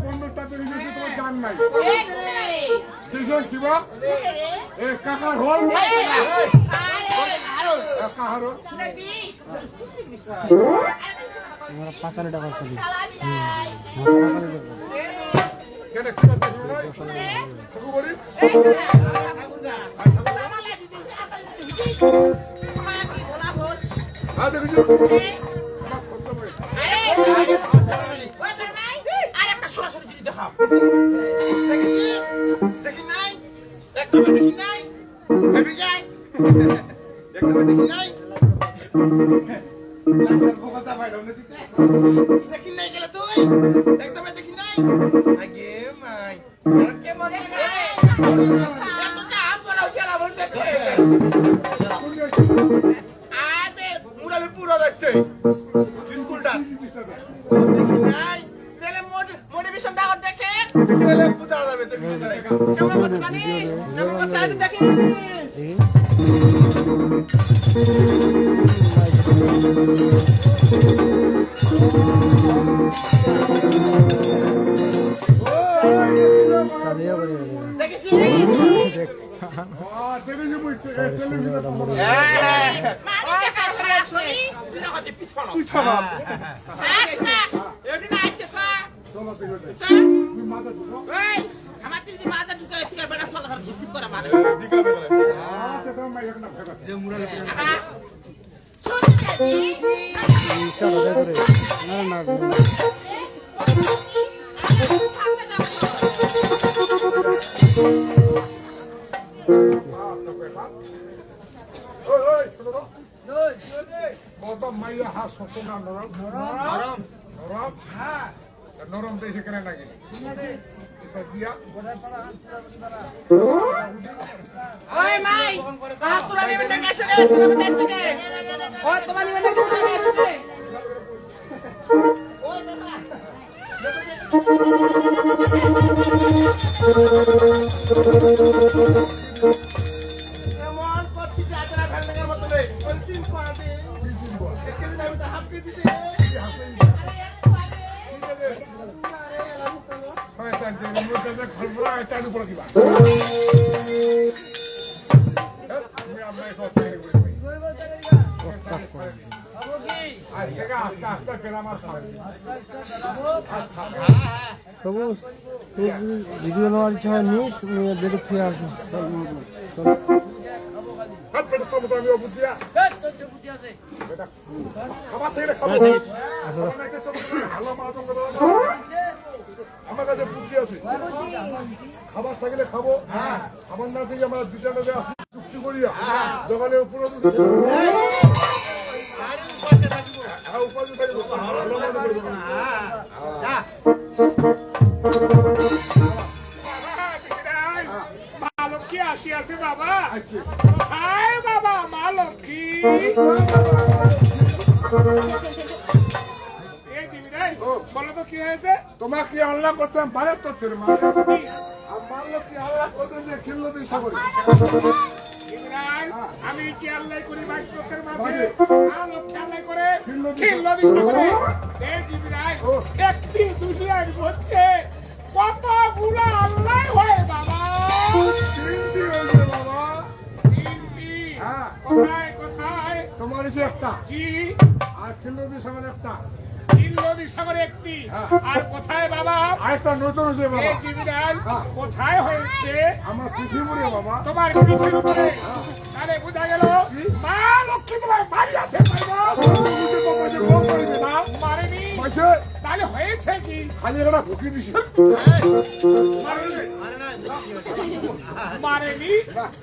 বন্ধুটা গান নাই এ রে কিশোর কিবা এ কাকার হল আরে কাহার শুনবি আমরা পাঁচালি টাকা চলি কেন কি কথা শুরু করি হ্যাঁ দেখি আরেকটা সরাসরি যদি দেখাও দেখি নাই একদম দেখি নাই হেভি গাই একদম দেখি নাই কথা ভাই রমনে দিতে দেখি নাই গেলে তুই একদম দেখি নাই আগে মাই কে মনে করে মুরালি পুরো যাচ্ছে স্কুলটা দেখি নাই তাহলে মোটিভেশন দাও দেখে গেলে বুঝা যাবে দেখি কেমন কথা জানিস কেমন কথা আছে দেখি চালিয়ে করে দেখিস দেখি বুঝতে টেলিভিশন মানে দেখা সরাসরি দিনা কথা পিছনা আচ্ছা এটি না আইতেছা চলো দেখি তুই মাথা দুটো এই আমার দিদি মাথা ঢুকায় তুই বেটা চল ঘর জিপ করে মারে তোমার মাইক না ফেকা চালো করে না না ওই ওই শুনো তো কত মাইয়া হাত শক্ত না নরম নরম নরম হ্যাঁ নরম দেশে কেন নাকি এটা দিয়া ওই মাই আসুরা নেবে দেখে এসে শুনে যাচ্ছে কে ওই তোমার নেবে দেখে এসে ওই দাদা এমন পক্ষী যাত্রা ফেলনার মতো রে অন্তিম পাতে একদিন আমি তো হাফ কেজি দিতে শয়তান যে মুখে খলবলা চালু করে দিবা তুমি আমরা একটা তৈরি করে আর থেকে আস্তে আস্তে ফের আমার সামনে তবু তুই ভিডিও নেওয়ার ইচ্ছা হয় নিস দেখে ফিরে আসিস হাত পেটে তো আমি বুঝিয়া খাবার থেকে খাবো ভালো মাছ আমার কাছে বুদ্ধি আছে খাবার থাকলে খাবো খাবার না থেকে আমরা দুটা লোকে আসি চুক্তি করিয়া দোকানের উপরে উপার্জন থাকবো ভালো মাছ করে দেবো মা লক্ষ্মী আসিয়াছে বাবা হায় বাবা মা লক্ষ্মী এই জিমিরাই বলো তো কি হয়েছে তোমাকে আল্লাহ করতাম ভারত তত্ত্বের মা আর মানলো কি আল্লাহ করতেন যে কিনলো দিন সাগরে জিমিরাই আমি কি আল্লাহ করি ভাই তোকের মাঝে মা লক্ষ্মী আল্লাহ করে খিল্লো দিশা করে এই জিমিরাই একটি দুনিয়ার মধ্যে কতগুলো আল্লাহ হয় বাবা তিনটি হয়েছে বাবা তিনটি হ্যাঁ। কোথায় কোথায় তোমার এসে একটা জি আর কিনলো দিন সাগরে একটা নদী সাগরে একটি হ্যাঁ। আর কোথায় বাবা আরেকটা নতুন হয়েছে বাবা এই জিবিরাল হ্যাঁ। কোথায় হয়েছে আমার পৃথিবীরে বাবা তোমার পিঠের উপরে তাহলে বোঝা গেল মা লক্ষ্মী তোমার বাড়ি আছে মারেনি পয়সা তাহলে হয়েছে কি খালি একটা ঢুকি দিছি মারেনি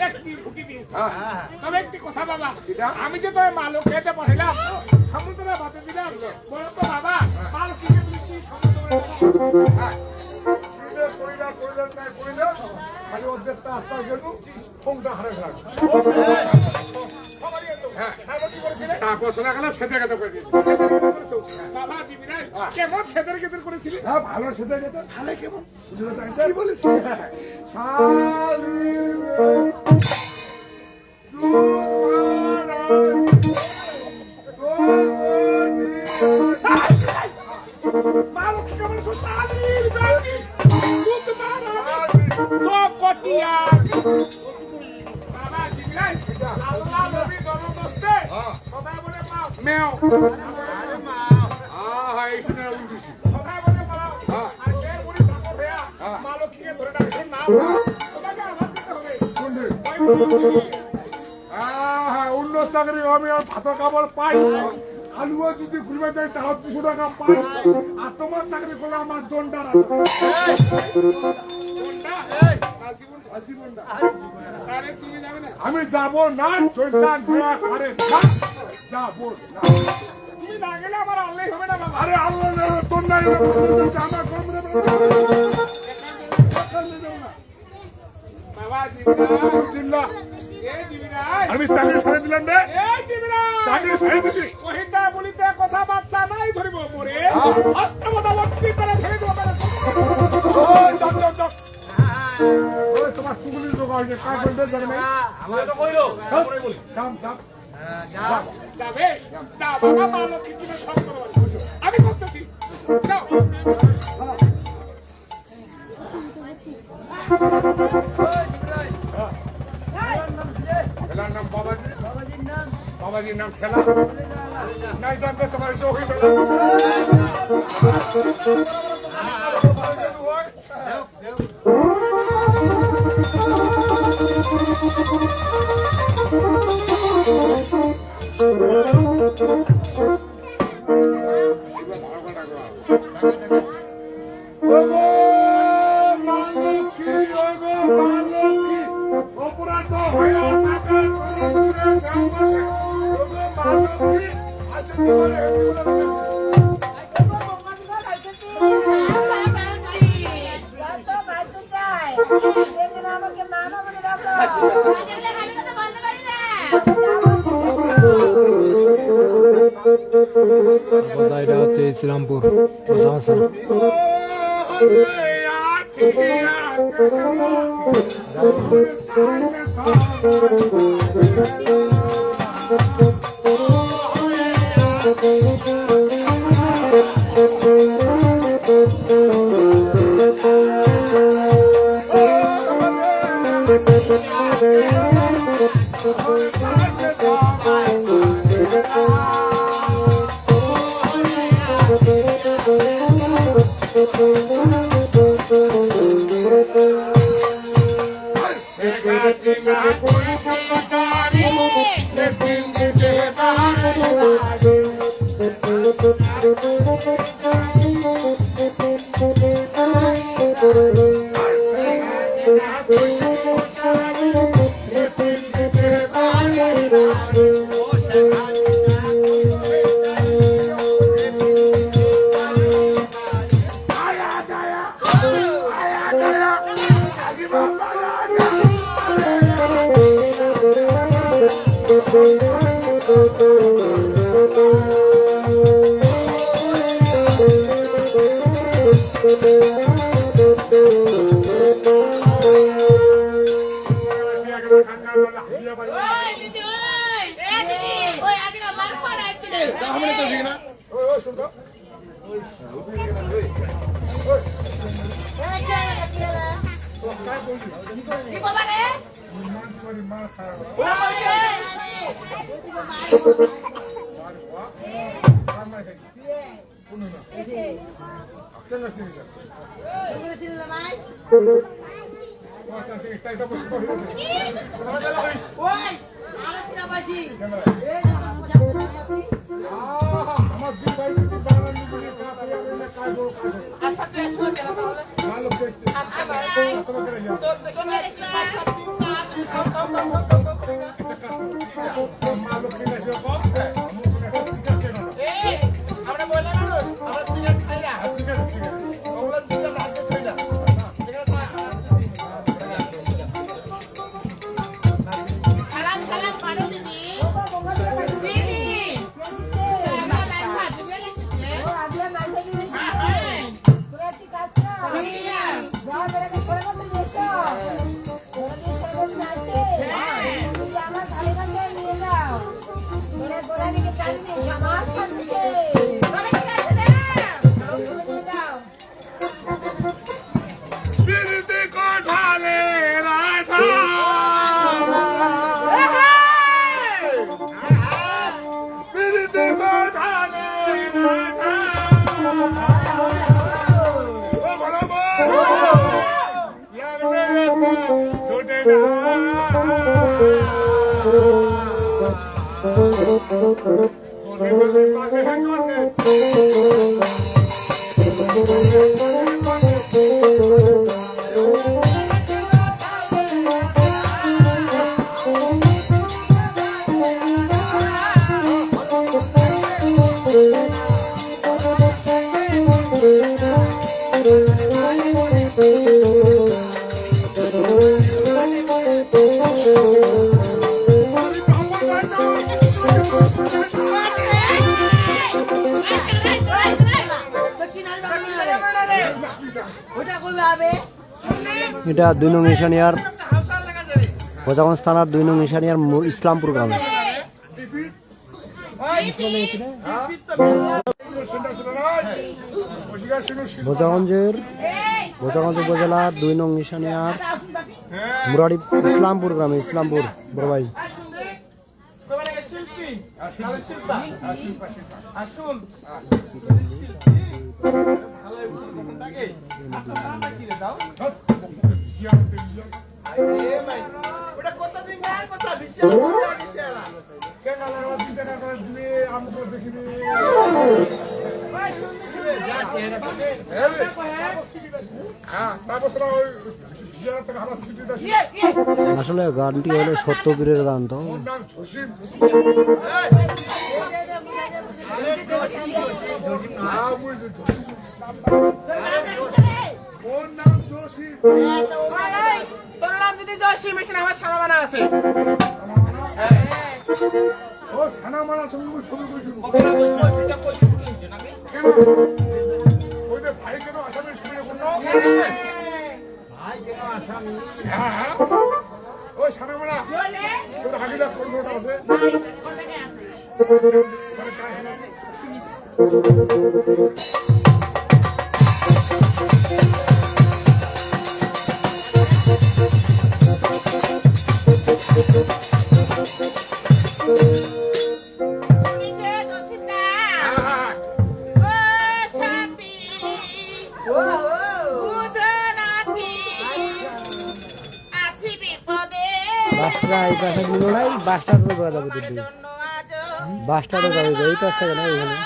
একটি ঢুকি দিয়েছে হ্যাঁ। তবে একটি কথা বাবা কিটা? আমি যে তোমার মা লক্ষ্মীতে পাঠাইলাম সমুদ্রে বাতে দিলাম বলো তো বাবা মা লক্ষ্মীকে তুমি কি সমুদ্রে খালি অর্ধেকটা আস্তে গেল ফোনটা হারে গেল তারপর শোনা গেল সেটা কথা করে দিয়েছি বাবা জিমিরাই কেমন সেদের কেদের করেছিলি হ্যাঁ ভালো সেটা কথা ভালো কেমন কি বলেছি মালক কেমন শালীর বাড়ি দুধ তো কটিয়া বাবা জিলাই আল্লাহ নবী জনদস্তে সবাই বলে মা মেও আরে মা আহা এই শুনে উল্টিছি সবাই বলে মা হ্যাঁ। আর কে বলি ঠাকুর ভাইয়া হ্যাঁ। মা লক্ষ্মীকে ধরে ডাকছেন না তোমাকে আবার দিতে হবে শুনলি ওই আহা উন্নত চাকরি আমি আর ভাত কাপড় পাই আলুও যদি ঘুরবে যাই তাও 200 টাকা পাই আর তোমার চাকরি করলে আমার দণ্ডার আছে কোনটা এই জীবনটা আরে তুমি যাবে না আমি যাব না চলতা ঘোড়া করে না যাব না তুমি না গেলে আমার আল্লাহই হবে না বাবা আরে আল্লাহ তোর নাই আমার কম রে বাবা জিবিরা চিল্লা এই জিবিরা আমি চাকরি ছেড়ে দিলাম রে এই জিবিরা চাকরি ছেড়ে দিছি কহিতা বলিতে কথা বাচ্চা নাই ধরিব পরে অষ্টমদাবর্তী করে ছেড়ে দেবো ওই যাও যাও যাও ওই তোমার চুগলির লোক হয়েছে কাজ বলতে জানে না আমার তো কইলো তারপরে বলি যাম যাম যাবে যা বাবা মা লক্ষ্মী তুমি সব করো আমি করতেছি যাও খেলার নাম বাবাজি বাবাজির নাম খেলা নাই জানবে তোমার সহি অপরাধ হয়ে আমাকে মামা বলে ডাকো আমি কথা বলতে পারি না কথা এটা হচ্ছে ইসলামপুর প্রশাসন ওই দিদি ওই আগে আমার পড়াচ্ছে রে আমরা তো ঠিক না কি বাবা রে ওই আরে কি বাজি এই আমার দুই ভাই যদি বানানি করে কাজ করো আচ্ছা তুই এসো তাহলে ভালো করছে তোমাকে করে যাও মালো কিনে এসে কম আমি কোনো একটা টিকা কেন এই আমরা বললাম না আমরা সিগারেট খাই না ঠিক আছে ঠিক আছে ওগুলা দিতে রাত কই না সালাম সালাম করো দিদি দিদি আমার লাইফ আছে গেছে ও আগে লাইফ আছে হ্যাঁ তোরা কি কাজ কর যাও বেটা কে করে মত এসো ওদের সঙ্গে নাচে তুমি আমার ধারে কাছে নিয়ে যাও তোরা গোরানিকে টানি নিয়ে আমার সাথে তোরা কি কাছে না নিয়ে যাও সিরতে কোঠালে লাগবে ব্যথা ছোটে না কোনে বসে পাগে কোনে এটা 2 নং ঈশানিয়ার ভোজাগঞ্জ থানার 2 নং ঈশানিয়ার ইসলামপুর গ্রামে। ভোজাগঞ্জ উপজেলা 2 নং ঈশানিয়ার মুরারি ইসলামপুর গ্রামে। ইসলামপুর বড় ভাই আসলে গানটি হলো সত্যবীরের গান। তো তোর নাম যদি জয়সী মেশিন আমার সারা বানা আছে ও ছানা মারা সঙ্গে শুরু করেছিল কেন ওই যে ভাই কেন আসামি শুনে করলো ভাই কেন আসামি হ্যাঁ ওই ছানা মারা তোর হাগিটা কোনটা আছে বাসটা এই পাশে দিল না, এই বাসটার তো করা যাবে দিদি, বাসটারও যাবে এই পাশ থেকে না এখানে।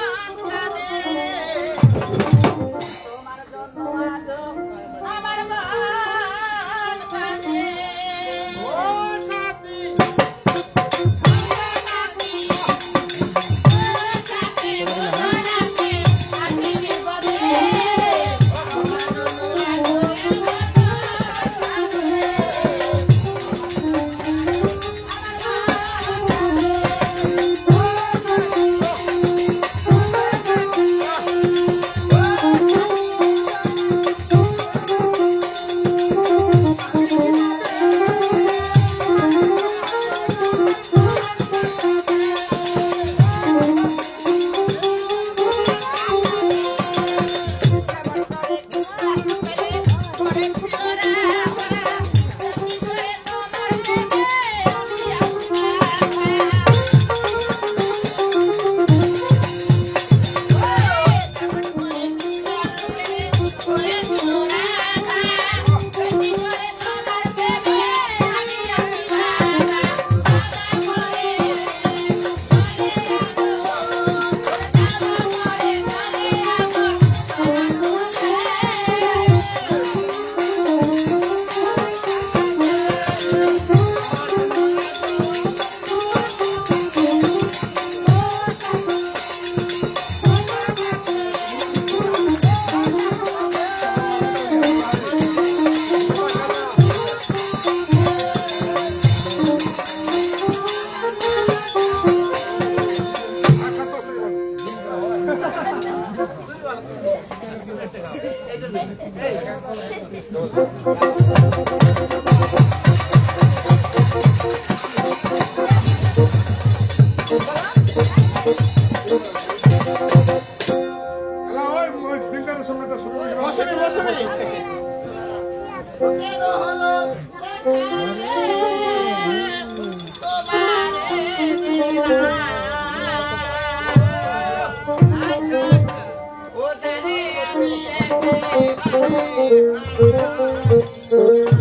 ও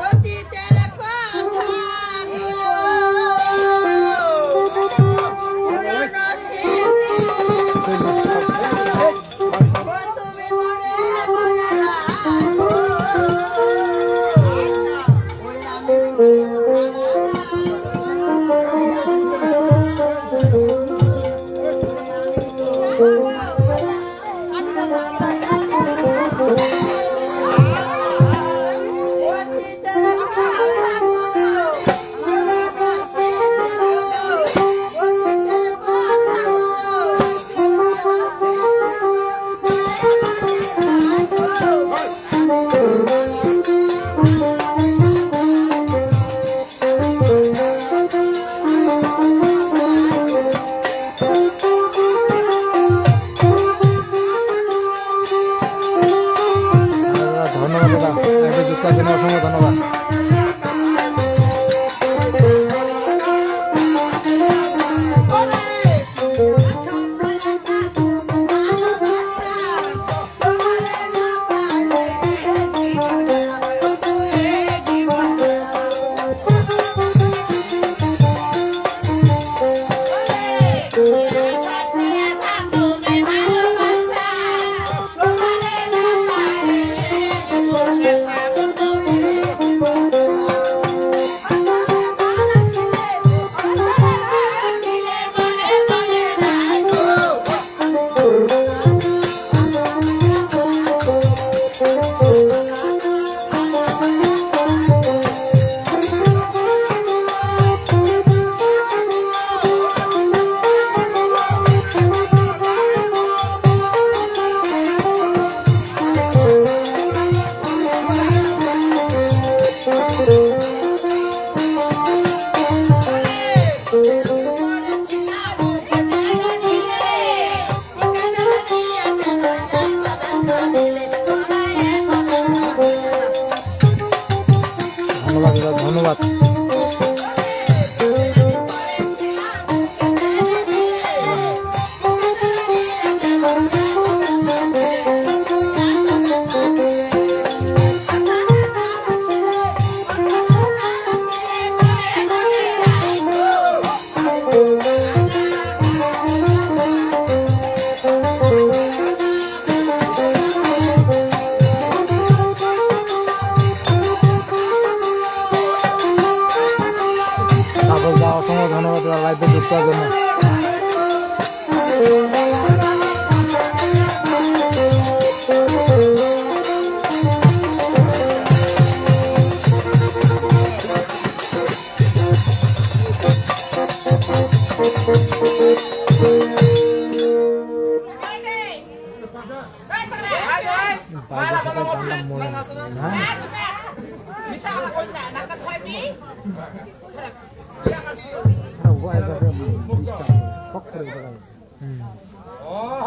অতীতের কথা পুরনো স্মৃতি তুমি মনে মনে রাখো ধন্যবাদ দাদা, একটা যুক্ত আছেন, অসংখ্য ধন্যবাদ। ধন্যবাদ দাদা, ধন্যবাদ। অসংখ্য ধন্যবাদ লাইভে যুক্ত হওয়ার জন্য। Malah kalau mau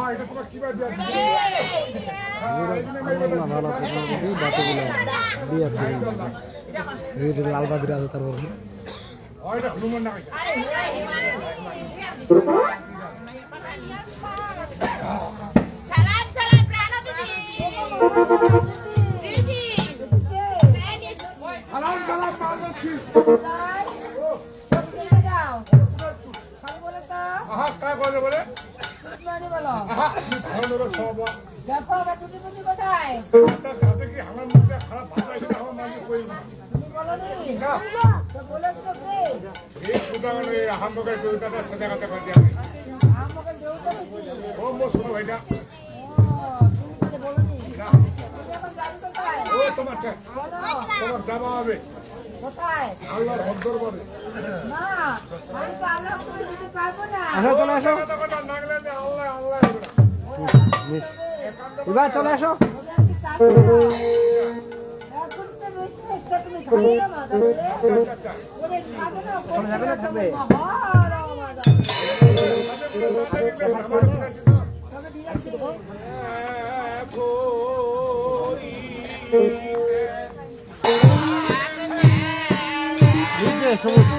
এটা তোমার কি বাদ দিয়ে লাল বাদিরা আছে তারপর এটা হনুমান না সালাম সালাম প্রাণ দিদি সালাম সালাম পালছি আহা কাজ বলে বলে আহা ভালো সব দেখো আমার দুটি দুটি কোথায় তার কাছে কি আমার মুখে খারাপ ভাষা এসে আমার মানে কই না তুমি বলনি না তো বলেছো কে এই সুদানে হামবকে কইতাটা সাদা কথা কই দিয়া আমাকে দেউতা নাকি ও মো শোনো ভাইটা ও তুমি তো বলনি না তুমি এখন যাবে কোথায় ও তোমার তোমার জামা হবে কোথায় আল্লাহর হক দরবারে না আমি তো আল্লাহ করে দিতে পারবো না চলে আসো কথা কথা নাগলে যে আল্লাহ আল্লাহ এবার চলে আসো তুমি আজকে কাজ করো এখন তো বিজনেসটা তুমি খাবে না মা তাহলে আচ্ছা ওরে খাবে না কোন যাবে না, খাবে। মহারা মা তবে দিয়েছি বুঝলে সবুজ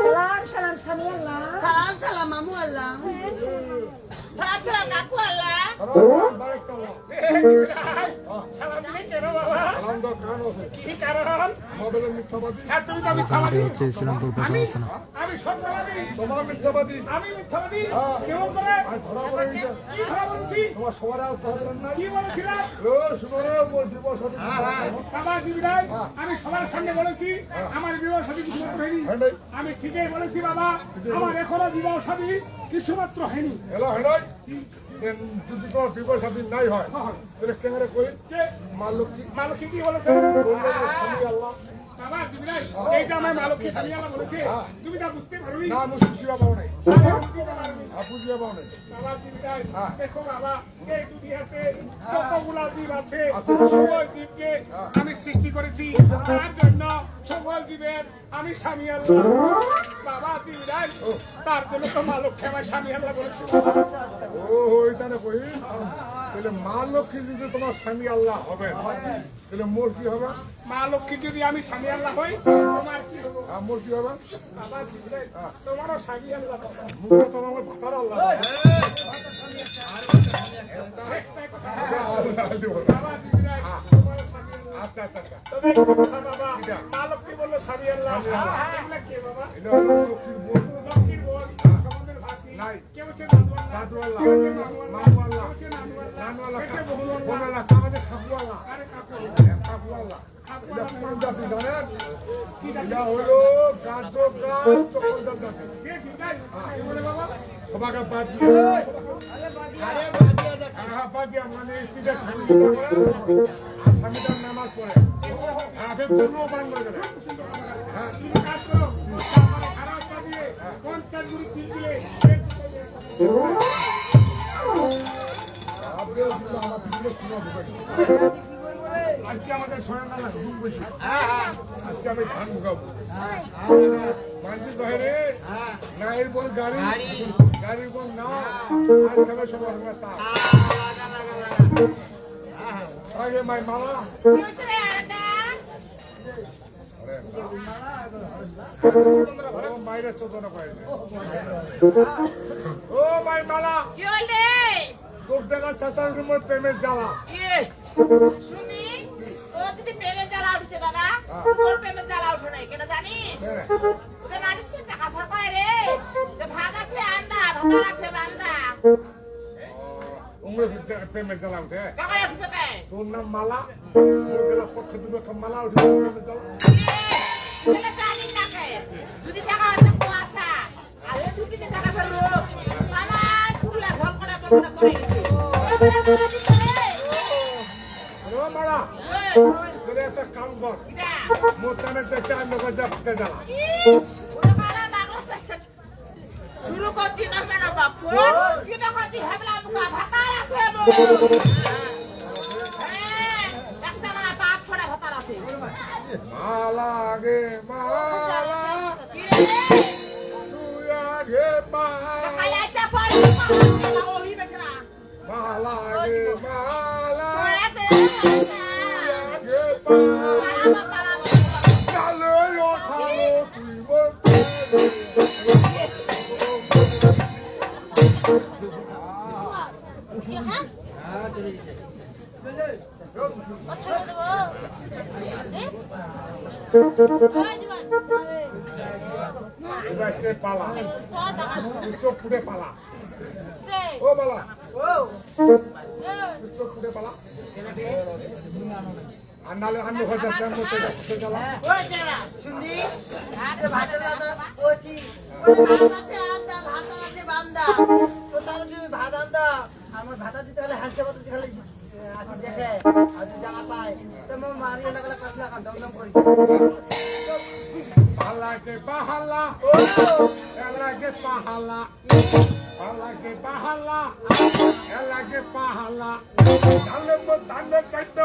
সালাম সালাম স্বামী আল্লাহ। সালাম সালাম মামু আল্লাহ। সালাম সালাম কাকু আল্লাহ। সালাম দিলে কেন বাবা? সালাম দাও কারণ আছে কি কারণ? মোবাইলের মিথ্যাবাদী হ্যাঁ, তুমি তো দোকানটি মিথ্যাবাদী। হচ্ছে ইসলামপুর বসাবস্থান। আমি সত্যবাদী। তোমার মিথ্যাবাদী আমি মিথ্যাবাদী। হ্যাঁ। কেমন করে? আর ধরা পড়ে গেছে কি ধরা বলছি? তোমার সবার আর কথা বলেন নাই কি বলেছিলাম? ও শুনো রে বলছি বসত বাবা জীবিদাই, আমি সবার সামনে বলেছি আমার বিবাহ সাথী কিছু মাত্র হয়নি। আমি ঠিকই বলেছি বাবা, আমার এখনো বিবাহ সাথী কিছু মাত্র হয়নি। হ্যালো হেডাই যদি তোমার বিবাহ সাথী নাই হয় তাহলে ক্যামেরা কই কে? মা লক্ষ্মী মালকী কি বলেছে? স্বামী আল্লাহ বাবা জীবিদাই, এইটা আমার মালকী স্বামী আল্লাহ বলেছে, তুমি তা বুঝতে পারোনি। না মুসলিম শিবা পাও নাই আমি বুঝতে পারিনি। আপু শিবা পাও নাই বাবা জীবিদাই, হ্যাঁ। দেখো বাবা, এই দুনিয়াতে যতগুলা জীব আছে আচ্ছা। সকল জীবকে আমি সৃষ্টি করেছি, তার জন্য সকল জীবের আমি স্বামী আল্লাহ। বাবা জীবিদাই, তার জন্য তো মা লক্ষ্মী আমার স্বামী আল্লাহ বলেছে। ও ওইটা না কই তাহলে মা লক্ষ্মী যদি তোমার স্বামী আল্লাহ হবে তাহলে মোর কি হবে মা লক্ষ্মী যদি আমি স্বামী আল্লাহ হই, তোমার কি হবো? আর মোর কি হবে বাবা জীবিদাই, তোমারও স্বামী আল্লাহ বাবা। মুখে তোমার আমার ভাতার আল্লাহ বাবা জীবিদাই, তোমারও স্বামী আল্লাহ। আচ্ছা আচ্ছা আচ্ছা তবে একটা কথা বাবা, মা লক্ষ্মী বললো স্বামী আল্লাহ, এগুলা কে বাবা? এটা হলো লক্ষ্মীর বোন লক্ষ্মীর বোন, সমুদ্রের ভাগ্নি, নাই। কে হচ্ছে দাদু আল্লাহ, দাদু আল্লাহ, কে হচ্ছে মামু আল্লাহ, মামু আল্লাহ, কে হচ্ছে নানু আল্লাহ, নানু আল্লাহ, কে হচ্ছে বহু বোন আল্লাহ, আল্লাহ, আমাদের খাবু আল্লাহ আরে কাকু, খাবু আল্লাহ কাকু এটা আল্লাহ, কোন জাতি জানেন এটা হলো গাছ চকলদার জাতি কে ঠিক আছে? কি বলে বাবা? সবাকে বাদ দিয়ে মানে স্ত্রীটা স্বামী আর স্বামীটার নামাজ পড়ে আপনি গরুও পান করে দেবে হ্যাঁ তুমি কাজ করো, তারপরে খারাপ কাজ দিয়ে 50 গুড়ি তিল দিলে, পেট চলে যাবে। আপনিও কিন্তু আমার পিছনে শুনে ঢুকেন আজকে আমাদের শোনা না ঘুম বেশি আজকে আমি ধান ঢুকাবো মানুষ বাইরে না এর বল গাড়ি গাড়ির বল না আজকে আমি সবার সঙ্গে তা আগে মাই মালা বাইরে চোদনা পাই ও মাই মালা কি হইলে? তোর দেখা চাতার রুমের প্রেমের জ্বালা শুনি, ও যদি প্রেমের জ্বালা উঠছে দাদা, ওর প্রেমের জ্বালা উঠে নাই, কেন জানিস? ওকে মানুষের টাকা থাকায় রে, যে ভাগ আছে আন্ডা, ভাতার আছে বান্দা। উমরে প্রেমের জ্বালা উঠে টাকায় উঠবে তাই? তোর নাম মালা তোর গেলা পক্ষে দুটো একটা মালা উঠে প্রেমের জ্বালা ছেলে জানি তাকে, যদি টাকা আছে কুয়াশা, আর এ দুদিনে টাকা ফেলবো, আমার ফুলা ঝকড়া বকড়া করে গেছে। ও মালা তোর একটা কাম কর মোতানে চাইতে আমি লোকের যা ফুটে জ্বালা শুরু করছি না কেন বাপু, কিন্তু করছি হেবলা মুখা ভাতার আছে একটা না 5-6টা ভাতার আছে। মালা আগে মালা তুই আগে মালা খালি একটা পরে ওই বেকরা মালা আগে মালা আগে আগে মালা পালাবো চালো ওঠালো তুই বলতে এটা হচ্ছে পালা চোখ ফুটে পালা ও পালা চোখ ফুটে পালা আর নালে আনন্দ হয়ে যাচ্ছে ওই যারা শুনলি আরে ভাত দাদা ওছি আমদা ভাত আছে বামদা তো তাহলে তুমি ভাত আনদা আমার ভাত দিতে হলে হাসতে মতো খালি আসি দেখে আর যদি জায়গা পায় তো মো মারি না গেলে কাটলা কান দম করি পালা কে পাহালা এলা কে পাহালা পালা কে পাহালা এলা কে পাহালা দালে কাটতে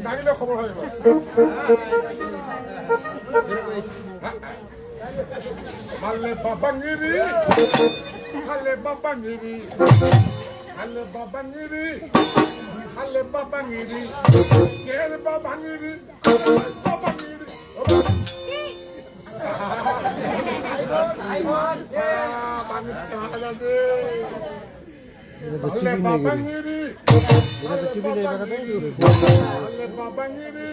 দাঁড়িয়ে খবর হয়ে গেল হালে বাবাঙ্গিরি হালে বাবাঙ্গিরি হালে বাবাঙ্গিরি হালে বাবাঙ্গিরি কেল বাবাঙ্গিরি বাবাঙ্গিরি হালে বাবাঙ্গিরি হালে বাবাঙ্গিরি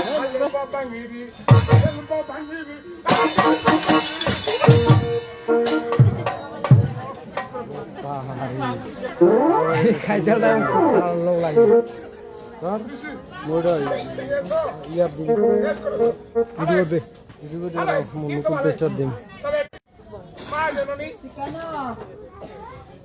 হালে বাবাঙ্গিরি কেল বাবাঙ্গিরি খাইতে লোক লাগে মোটা ইয়া দিন ভিডিও দে মুকুল পেস্টার দিন তবে মা জননী